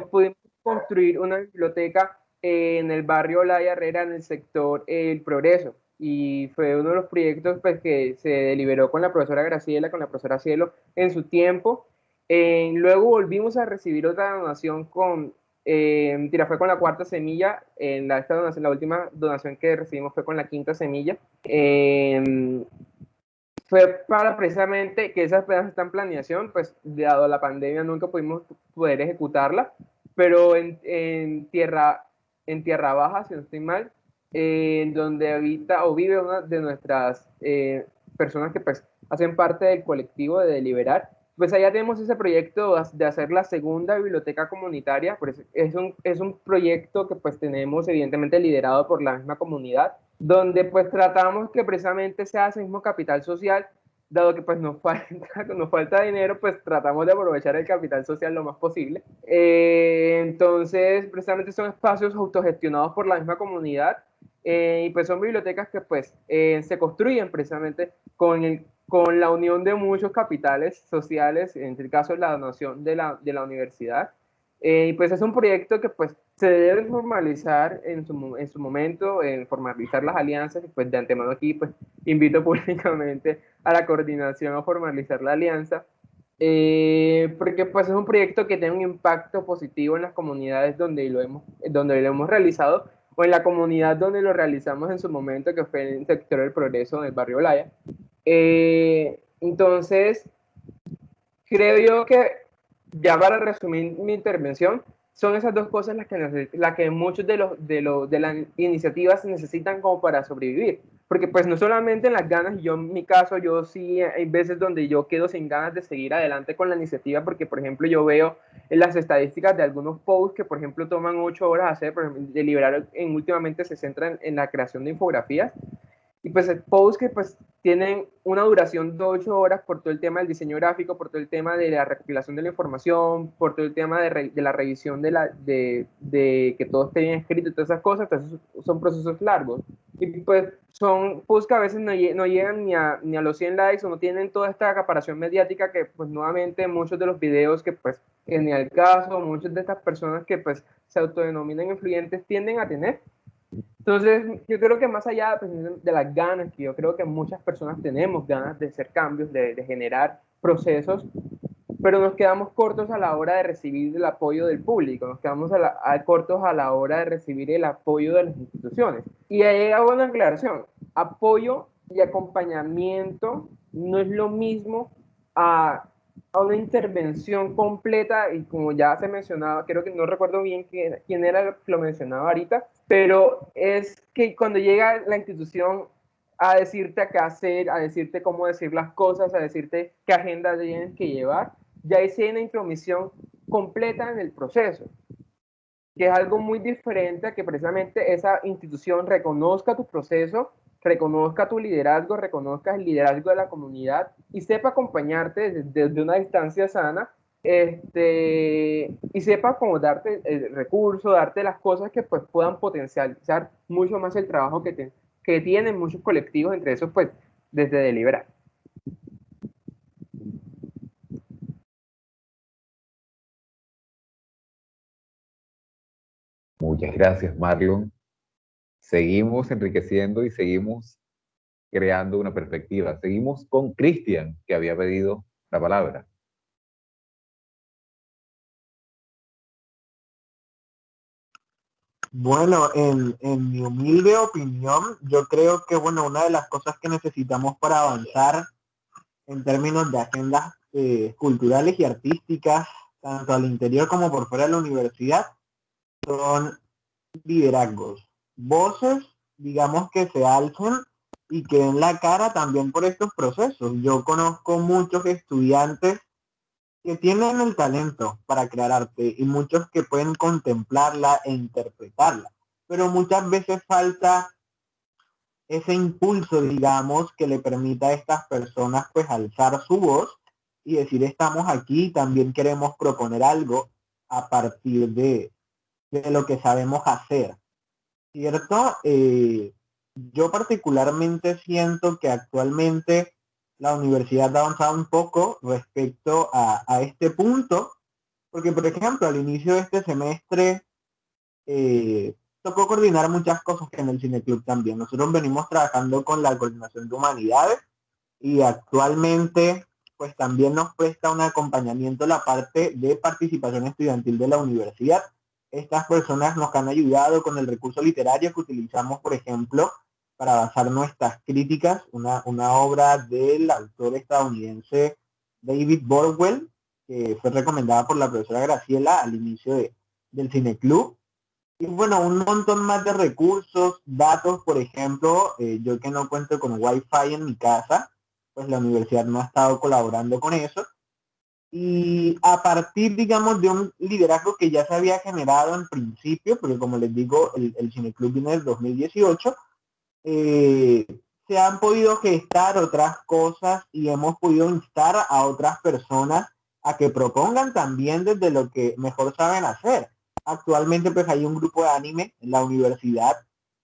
pudimos construir una biblioteca en el barrio Olaya Herrera, en el sector El Progreso. Y fue uno de los proyectos pues, que se deliberó con la profesora Graciela, con la profesora Cielo en su tiempo. Luego volvimos a recibir otra donación fue con la cuarta semilla. Esta donación, la última donación que recibimos fue con la quinta semilla. Fue para precisamente que esas apenas están en planeación, pues dado la pandemia nunca pudimos poder ejecutarla, pero en tierra baja, si no estoy mal, donde habita o vive una de nuestras personas que pues hacen parte del colectivo de Deliberar, pues allá tenemos ese proyecto de hacer la segunda biblioteca comunitaria. Pues es un proyecto que pues tenemos evidentemente liderado por la misma comunidad, donde pues tratamos que precisamente sea ese mismo capital social, dado que pues nos falta dinero, pues tratamos de aprovechar el capital social lo más posible. Entonces, precisamente son espacios autogestionados por la misma comunidad, y pues son bibliotecas que pues se construyen precisamente con la unión de muchos capitales sociales, en este caso la donación de la universidad. Y pues es un proyecto que pues se debe formalizar en su momento, en formalizar las alianzas, y pues de antemano aquí pues invito públicamente a la coordinación a formalizar la alianza, porque pues es un proyecto que tiene un impacto positivo en las comunidades donde lo hemos realizado, o en la comunidad donde lo realizamos en su momento, que fue en el sector del Progreso, en el barrio Olaya. Entonces, creo yo que, ya para resumir mi intervención, son esas dos cosas las que muchos de las iniciativas necesitan como para sobrevivir. Porque pues no solamente en las ganas, yo en mi caso, yo sí hay veces donde yo quedo sin ganas de seguir adelante con la iniciativa, porque por ejemplo yo veo en las estadísticas de algunos posts que por ejemplo toman 8 horas hacer, por ejemplo, Deliberar últimamente se centra en la creación de infografías, y pues posts que pues tienen una duración de 8 horas por todo el tema del diseño gráfico, por todo el tema de la recopilación de la información, por todo el tema de la revisión de que todo esté bien escrito y todas esas cosas. Entonces son procesos largos. Y pues son posts que a veces no llegan ni a los 100 likes, o no tienen toda esta acaparación mediática que pues nuevamente muchos de los videos que pues que ni al caso, muchas de estas personas que pues se autodenominan influyentes tienden a tener. Entonces, yo creo que más allá de las ganas, que yo creo que muchas personas tenemos ganas de hacer cambios, de generar procesos, pero nos quedamos cortos a la hora de recibir el apoyo del público, nos quedamos cortos a la hora de recibir el apoyo de las instituciones. Y ahí hago una aclaración: apoyo y acompañamiento no es lo mismo a una intervención completa, y como ya se mencionaba, creo que no recuerdo bien quién era el que lo mencionaba ahorita, pero es que cuando llega la institución a decirte qué hacer, a decirte cómo decir las cosas, a decirte qué agenda tienes que llevar, ya hay una intromisión completa en el proceso, que es algo muy diferente a que precisamente esa institución reconozca tu proceso, reconozca tu liderazgo, reconozca el liderazgo de la comunidad y sepa acompañarte desde una distancia sana, y sepa cómo darte el recurso, darte las cosas que pues puedan potencializar mucho más el trabajo que tienen muchos colectivos, entre esos pues desde Deliberar. Muchas gracias, Marlon. Seguimos enriqueciendo y seguimos creando una perspectiva. Seguimos con Cristian, que había pedido la palabra. Bueno, en mi humilde opinión, yo creo que, bueno, una de las cosas que necesitamos para avanzar en términos de agendas culturales y artísticas, tanto al interior como por fuera de la universidad, son liderazgos, voces, digamos, que se alcen y que den la cara también por estos procesos. Yo conozco muchos estudiantes que tienen el talento para crear arte y muchos que pueden contemplarla e interpretarla, pero muchas veces falta ese impulso, digamos, que le permita a estas personas pues alzar su voz y decir estamos aquí, también queremos proponer algo a partir de lo que sabemos hacer, ¿cierto? Yo particularmente siento que actualmente la universidad ha avanzado un poco respecto a este punto, porque por ejemplo al inicio de este semestre tocó coordinar muchas cosas que en el Cineclub también. Nosotros venimos trabajando con la coordinación de humanidades y actualmente pues también nos presta un acompañamiento la parte de participación estudiantil de la universidad. Estas personas nos han ayudado con el recurso literario que utilizamos, por ejemplo, para basar nuestras críticas, una obra del autor estadounidense David Borwell, que fue recomendada por la profesora Graciela al inicio del Cineclub. Y bueno, un montón más de recursos, datos, por ejemplo, yo que no cuento con Wi-Fi en mi casa, pues la universidad no ha estado colaborando con eso. Y a partir, digamos, de un liderazgo que ya se había generado en principio, porque como les digo, el Cineclub viene del 2018, se han podido gestar otras cosas y hemos podido instar a otras personas a que propongan también desde lo que mejor saben hacer. Actualmente pues hay un grupo de anime en la universidad.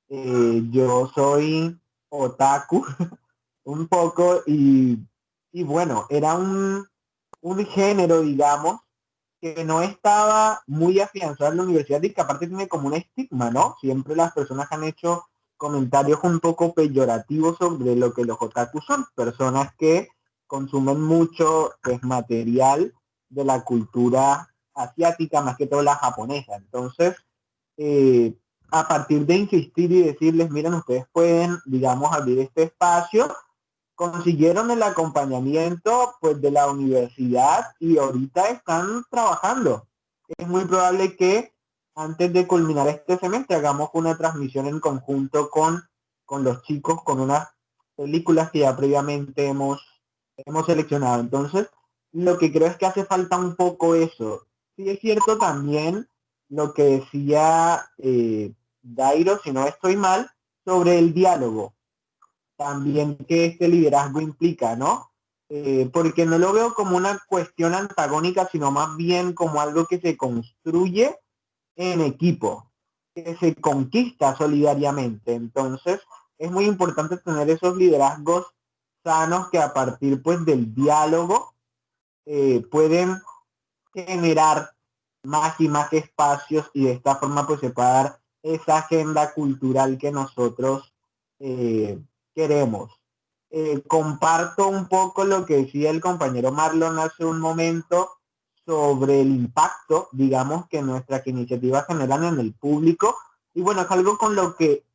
Yo soy otaku un poco y bueno, era un género, digamos, que no estaba muy afianzado en la universidad y que aparte tiene como un estigma, ¿no? Siempre las personas han hecho comentarios un poco peyorativos sobre lo que los otakus son, personas que consumen mucho pues, material de la cultura asiática, más que todo la japonesa. Entonces, a partir de insistir y decirles, miren, ustedes pueden, digamos, abrir este espacio, consiguieron el acompañamiento pues de la universidad y ahorita están trabajando. Es muy probable que antes de culminar este semestre hagamos una transmisión en conjunto con los chicos, con unas películas que ya previamente hemos seleccionado. Entonces, lo que creo es que hace falta un poco eso. Sí es cierto también lo que decía Dairo, si no estoy mal, sobre el diálogo también que este liderazgo implica, ¿no? Porque no lo veo como una cuestión antagónica, sino más bien como algo que se construye en equipo, que se conquista solidariamente. Entonces, es muy importante tener esos liderazgos sanos que a partir pues del diálogo pueden generar más y más espacios y de esta forma pues se pueda dar esa agenda cultural que nosotros queremos. Comparto un poco lo que decía el compañero Marlon hace un momento sobre el impacto, digamos, que nuestras iniciativas generan en el público. Y bueno, es algo con lo que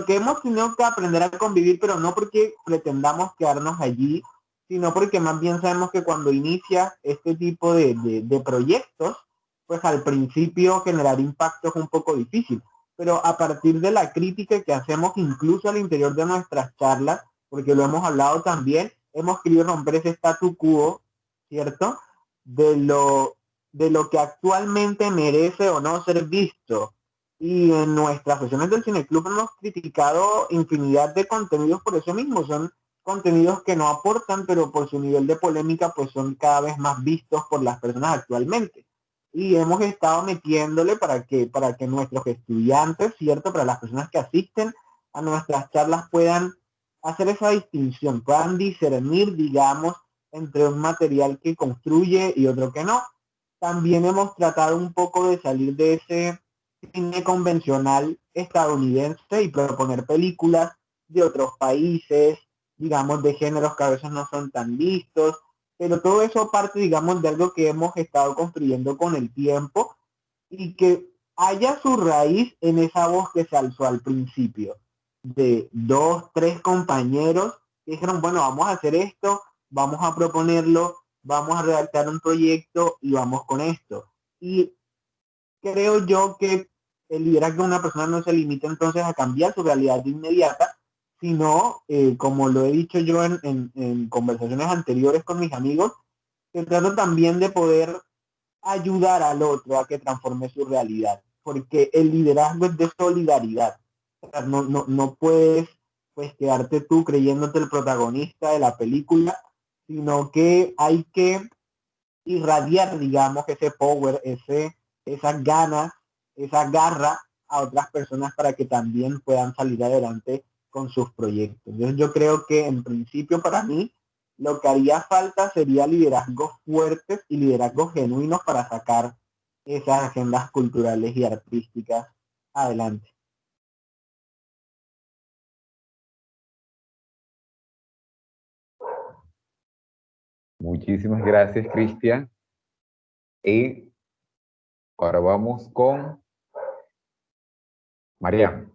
hemos tenido que aprender a convivir, pero no porque pretendamos quedarnos allí, sino porque más bien sabemos que cuando inicia este tipo de proyectos, pues al principio generar impacto es un poco difícil. Pero a partir de la crítica que hacemos incluso al interior de nuestras charlas, porque lo hemos hablado también, hemos querido romper ese statu quo, ¿cierto? De lo que actualmente merece o no ser visto. Y en nuestras sesiones del Cineclub hemos criticado infinidad de contenidos por eso mismo. Son contenidos que no aportan, pero por su nivel de polémica, pues son cada vez más vistos por las personas actualmente. Y hemos estado metiéndole para que nuestros estudiantes, ¿cierto? Para las personas que asisten a nuestras charlas puedan hacer esa distinción, puedan discernir, digamos, entre un material que construye y otro que no. También hemos tratado un poco de salir de cine convencional estadounidense y proponer películas de otros países, digamos, de géneros que a veces no son tan vistos, pero todo eso parte, digamos, de algo que hemos estado construyendo con el tiempo y que haya su raíz en esa voz que se alzó al principio, de 2, 3 compañeros que dijeron, bueno, vamos a hacer esto, vamos a proponerlo, vamos a redactar un proyecto y vamos con esto. Y creo yo que el liderazgo de una persona no se limita entonces a cambiar su realidad inmediata, sino, como lo he dicho yo en conversaciones anteriores con mis amigos, se trata también de poder ayudar al otro a que transforme su realidad, porque el liderazgo es de solidaridad. O sea, no puedes pues quedarte tú creyéndote el protagonista de la película, sino que hay que irradiar, digamos, ese power, esas ganas, esa garra a otras personas para que también puedan salir adelante con sus proyectos. Entonces yo creo que en principio para mí lo que haría falta sería liderazgos fuertes y liderazgos genuinos para sacar esas agendas culturales y artísticas adelante. Muchísimas gracias, Cristian. Y ahora vamos con María.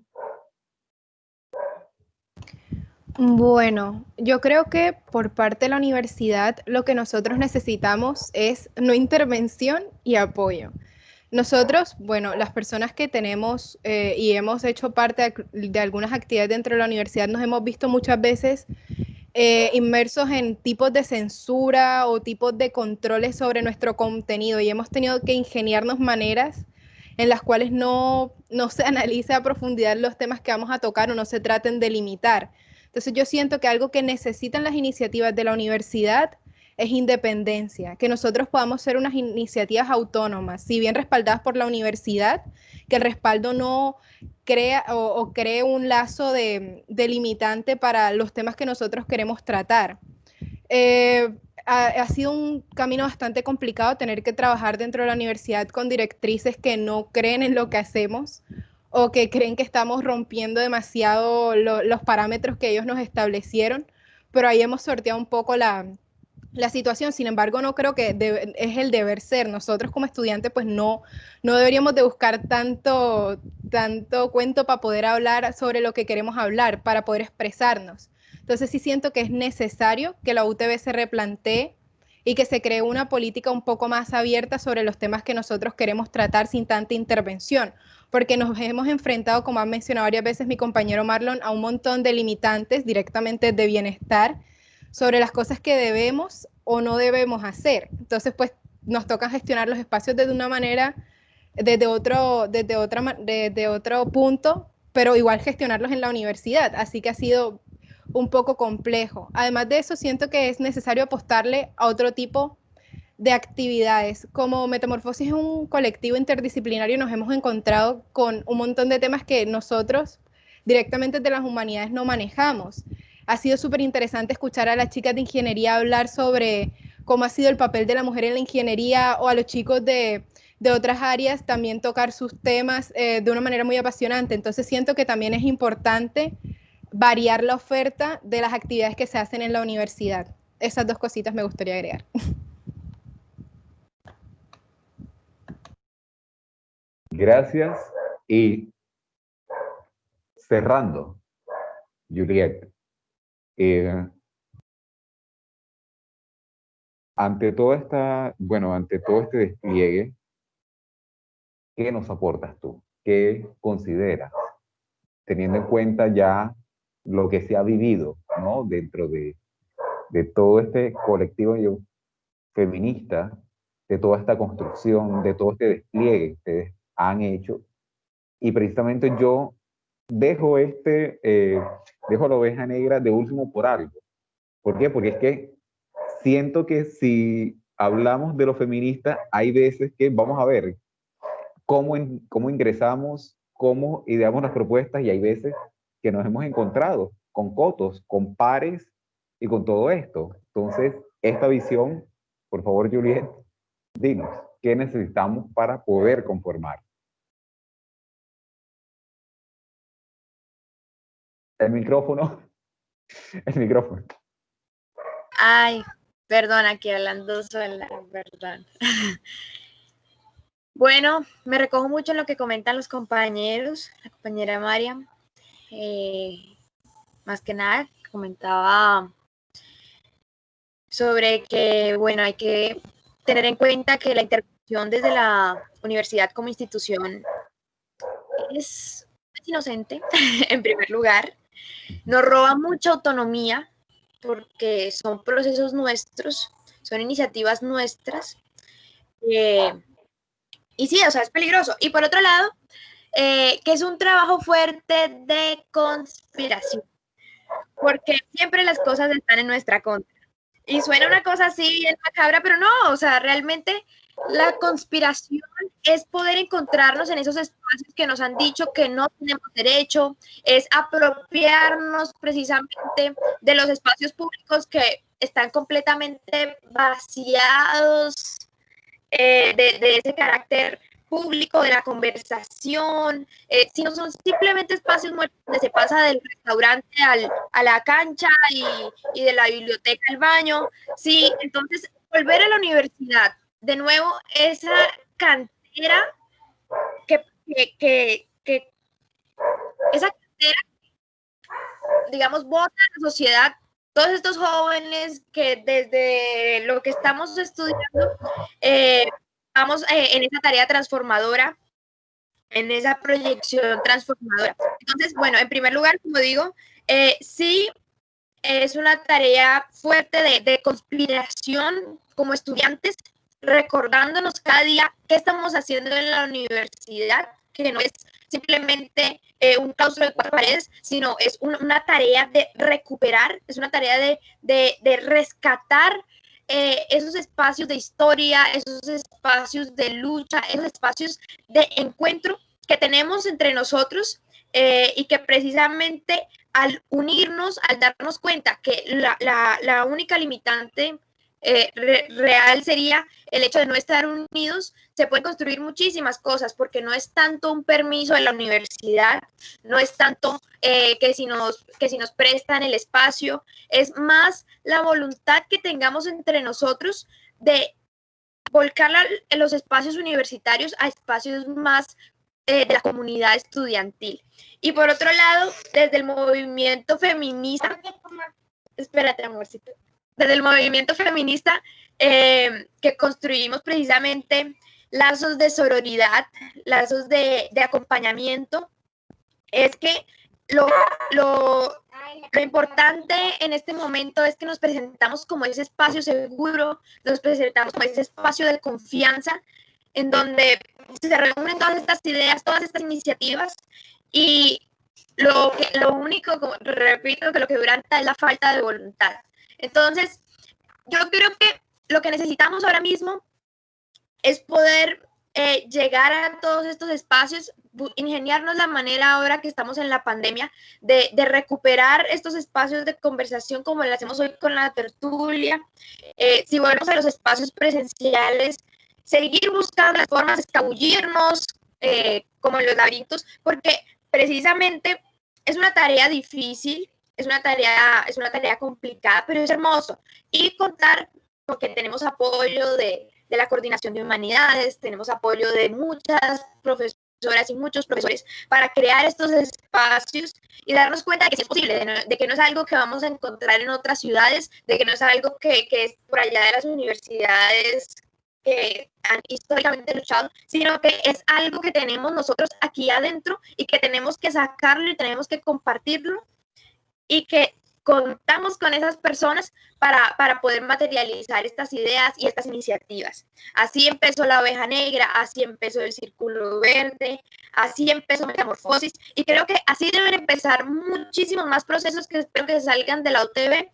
Bueno, yo creo que por parte de la universidad lo que nosotros necesitamos es no intervención y apoyo. Nosotros, bueno, las personas que tenemos y hemos hecho parte de algunas actividades dentro de la universidad, nos hemos visto muchas veces inmersos en tipos de censura o tipos de controles sobre nuestro contenido y hemos tenido que ingeniarnos maneras en las cuales no se analice a profundidad los temas que vamos a tocar o no se traten de limitar. Entonces yo siento que algo que necesitan las iniciativas de la universidad es independencia, que nosotros podamos ser unas iniciativas autónomas, si bien respaldadas por la universidad, que el respaldo no crea o cree un lazo de limitante para los temas que nosotros queremos tratar. Ha sido un camino bastante complicado tener que trabajar dentro de la universidad con directrices que no creen en lo que hacemos o que creen que estamos rompiendo demasiado los parámetros que ellos nos establecieron, pero ahí hemos sorteado un poco la situación. Sin embargo, no creo que es el deber ser. Nosotros como estudiantes pues no deberíamos de buscar tanto cuento para poder hablar sobre lo que queremos hablar, para poder expresarnos. Entonces sí siento que es necesario que la UTB se replantee y que se cree una política un poco más abierta sobre los temas que nosotros queremos tratar sin tanta intervención, porque nos hemos enfrentado, como ha mencionado varias veces mi compañero Marlon, a un montón de limitantes directamente de bienestar sobre las cosas que debemos o no debemos hacer. Entonces, pues nos toca gestionar los espacios de una manera, desde otro punto, pero igual gestionarlos en la universidad. Así que ha sido un poco complejo. Además de eso, siento que es necesario apostarle a otro tipo de actividades. Como Metamorfosis es un colectivo interdisciplinario, nos hemos encontrado con un montón de temas que nosotros directamente de las humanidades no manejamos. Ha sido súper interesante escuchar a las chicas de ingeniería hablar sobre cómo ha sido el papel de la mujer en la ingeniería, o a los chicos de otras áreas también tocar sus temas de una manera muy apasionante. Entonces siento que también es importante variar la oferta de las actividades que se hacen en la universidad. Esas dos cositas me gustaría agregar. Gracias. Y cerrando, Juliet, ante todo este despliegue, ¿qué nos aportas tú? ¿Qué consideras? Teniendo en cuenta ya lo que se ha vivido, ¿no? Dentro de todo este colectivo feminista, de toda esta construcción, de todo este despliegue que ustedes han hecho. Y precisamente yo dejo dejo la oveja negra de último por algo. ¿Por qué? Porque es que siento que si hablamos de lo feminista, hay veces que vamos a ver cómo ingresamos, cómo ideamos las propuestas, y hay veces que nos hemos encontrado con cotos, con pares y con todo esto. Entonces, esta visión, por favor, Juliet, dinos, ¿qué necesitamos para poder conformar? El micrófono. El micrófono. Ay, perdón, aquí hablando sola, perdón. Bueno, me recojo mucho en lo que comentan los compañeros, la compañera Mariam. Más que nada, comentaba sobre que, bueno, hay que tener en cuenta que la intervención desde la universidad como institución es inocente, en primer lugar. Nos roba mucha autonomía porque son procesos nuestros, son iniciativas nuestras. Y sí, o sea, es peligroso. Y por otro lado, que es un trabajo fuerte de conspiración, porque siempre las cosas están en nuestra contra. Y suena una cosa así bien macabra, pero no, o sea, realmente la conspiración es poder encontrarnos en esos espacios que nos han dicho que no tenemos derecho, es apropiarnos precisamente de los espacios públicos que están completamente vaciados de ese carácter público, de la conversación, si no son simplemente espacios muertos donde se pasa del restaurante a la cancha y de la biblioteca al baño. Sí, entonces volver a la universidad, de nuevo, esa cantera esa cantera, digamos, bota a la sociedad, todos estos jóvenes que desde lo que estamos estudiando, vamos en esa tarea transformadora, en esa proyección transformadora. Entonces, bueno, en primer lugar, como digo, sí es una tarea fuerte de conspiración como estudiantes, recordándonos cada día qué estamos haciendo en la universidad, que no es simplemente un claustro de 4 paredes, sino es una tarea de recuperar, es una tarea de rescatar esos espacios de historia, esos espacios de lucha, esos espacios de encuentro que tenemos entre nosotros y que precisamente al unirnos, al darnos cuenta que la única limitante real sería el hecho de no estar unidos, se pueden construir muchísimas cosas, porque no es tanto un permiso de la universidad, no es tanto que si nos prestan el espacio, es más la voluntad que tengamos entre nosotros de volcar los espacios universitarios a espacios más de la comunidad estudiantil. Y por otro lado, desde el movimiento feminista, espérate, amorcito, desde el movimiento feminista que construimos precisamente lazos de sororidad, lazos de acompañamiento, es que lo importante en este momento es que nos presentamos como ese espacio seguro, nos presentamos como ese espacio de confianza en donde se reúnen todas estas ideas, todas estas iniciativas y lo único, como repito, que lo que duranta es la falta de voluntad. Entonces, yo creo que lo que necesitamos ahora mismo es poder llegar a todos estos espacios, ingeniarnos la manera ahora que estamos en la pandemia de recuperar estos espacios de conversación como lo hacemos hoy con la tertulia. Si volvemos a los espacios presenciales, seguir buscando las formas de escabullirnos como en los laberintos, porque precisamente es una tarea difícil, es una tarea complicada, pero es hermoso. Y contar con que tenemos apoyo de la Coordinación de Humanidades, tenemos apoyo de muchas profesoras y muchos profesores para crear estos espacios y darnos cuenta de que sí es posible, de que no es algo que vamos a encontrar en otras ciudades, de que no es algo que es por allá de las universidades que han históricamente luchado, sino que es algo que tenemos nosotros aquí adentro y que tenemos que sacarlo y tenemos que compartirlo y que contamos con esas personas para poder materializar estas ideas y estas iniciativas. Así empezó la Oveja Negra, así empezó el Círculo Verde, así empezó Metamorfosis, y creo que así deben empezar muchísimos más procesos que espero que salgan de la UTV.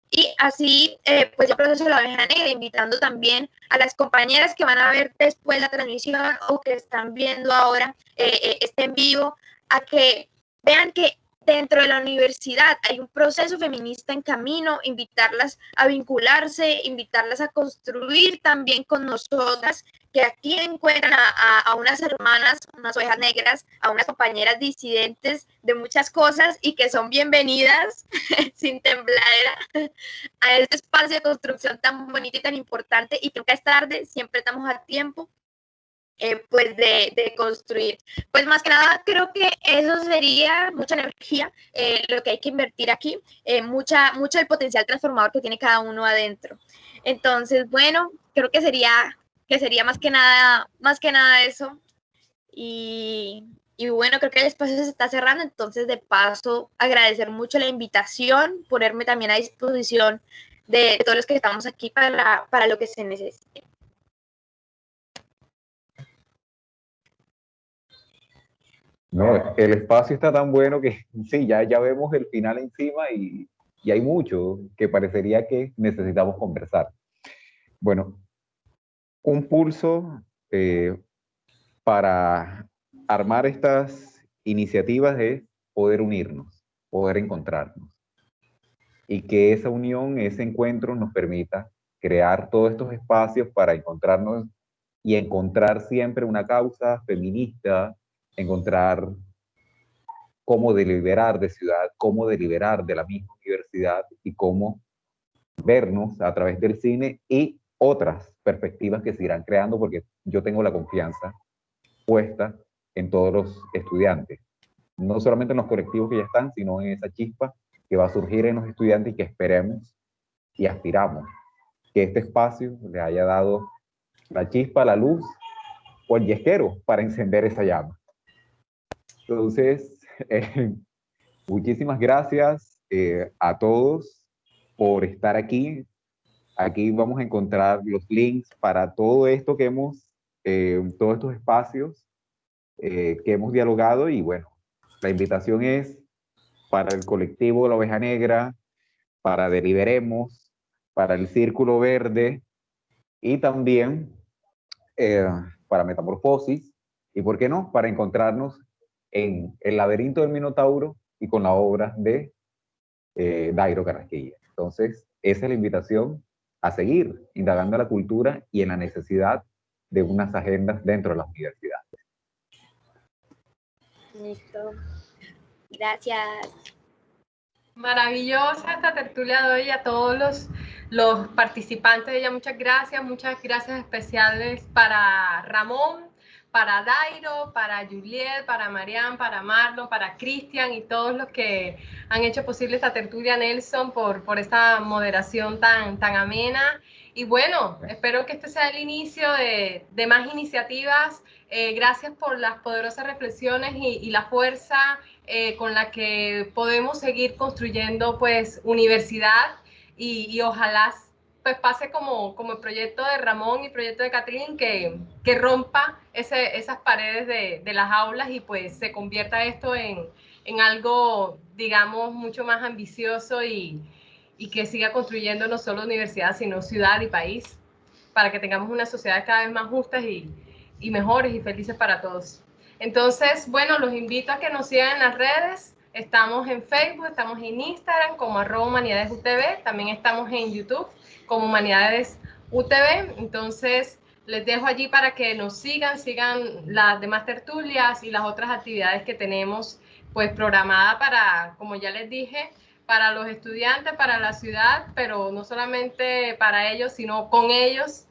Y así, pues el proceso de la Oveja Negra, invitando también a las compañeras que van a ver después la transmisión o que están viendo ahora este en vivo, a que vean que dentro de la universidad hay un proceso feminista en camino, invitarlas a vincularse, invitarlas a construir también con nosotras, que aquí encuentran a unas hermanas, unas ovejas negras, a unas compañeras disidentes de muchas cosas y que son bienvenidas sin tembladera a este espacio de construcción tan bonito y tan importante, y que nunca es tarde, siempre estamos a tiempo pues de construir. Pues más que nada creo que eso sería mucha energía, lo que hay que invertir aquí, mucho el potencial transformador que tiene cada uno adentro. Entonces, bueno, creo que sería más que nada eso. Y bueno, creo que el espacio se está cerrando, entonces de paso agradecer mucho la invitación, ponerme también a disposición de todos los que estamos aquí para lo que se necesite. No, el espacio está tan bueno que sí, ya vemos el final encima y hay mucho que parecería que necesitamos conversar. Bueno, un pulso para armar estas iniciativas es poder unirnos, poder encontrarnos. Y que esa unión, ese encuentro nos permita crear todos estos espacios para encontrarnos y encontrar siempre una causa feminista, encontrar cómo deliberar de ciudad, cómo deliberar de la misma universidad y cómo vernos a través del cine y otras perspectivas que se irán creando, porque yo tengo la confianza puesta en todos los estudiantes, no solamente en los colectivos que ya están, sino en esa chispa que va a surgir en los estudiantes y que esperemos y aspiramos que este espacio le haya dado la chispa, la luz o el yesquero para encender esa llama. Entonces, muchísimas gracias a todos por estar aquí. Aquí vamos a encontrar los links para todo esto que hemos, todos estos espacios que hemos dialogado, y bueno, la invitación es para el colectivo La Oveja Negra, para Deliberemos, para el Círculo Verde y también para Metamorfosis, y por qué no, para encontrarnos en El Laberinto del Minotauro y con la obra de Dairo Carrasquilla. Entonces, esa es la invitación a seguir indagando la cultura y en la necesidad de unas agendas dentro de las universidades. Listo. Gracias. Maravillosa esta tertulia de hoy, a todos los participantes de ella. Muchas gracias especiales para Ramón, para Dairo, para Juliet, para Marian, para Marlon, para Cristian y todos los que han hecho posible esta tertulia, Nelson, por esta moderación tan amena. Y bueno, espero que este sea el inicio de más iniciativas. Gracias por las poderosas reflexiones y la fuerza con la que podemos seguir construyendo pues universidad y ojalá pues pase como el proyecto de Ramón y el proyecto de Catherine, que rompa esas paredes de las aulas y pues se convierta esto en algo, digamos, mucho más ambicioso y que siga construyendo no solo universidad, sino ciudad y país, para que tengamos una sociedad cada vez más justas y mejores y felices para todos. Entonces, bueno, los invito a que nos sigan en las redes. Estamos en Facebook, estamos en Instagram como @humanidadesutv, también estamos en YouTube como humanidadesutv. Entonces, les dejo allí para que nos sigan las demás tertulias y las otras actividades que tenemos pues programadas para, como ya les dije, para los estudiantes, para la ciudad, pero no solamente para ellos, sino con ellos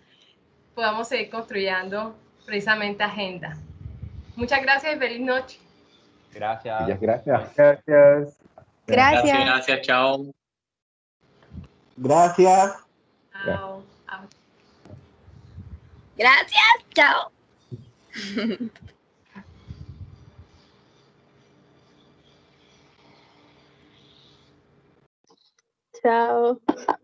podamos seguir construyendo precisamente agenda. Muchas gracias y feliz noche. Gracias. Muchas gracias. Gracias. Gracias, chao. Gracias. Chao. Gracias. Chao. Chao.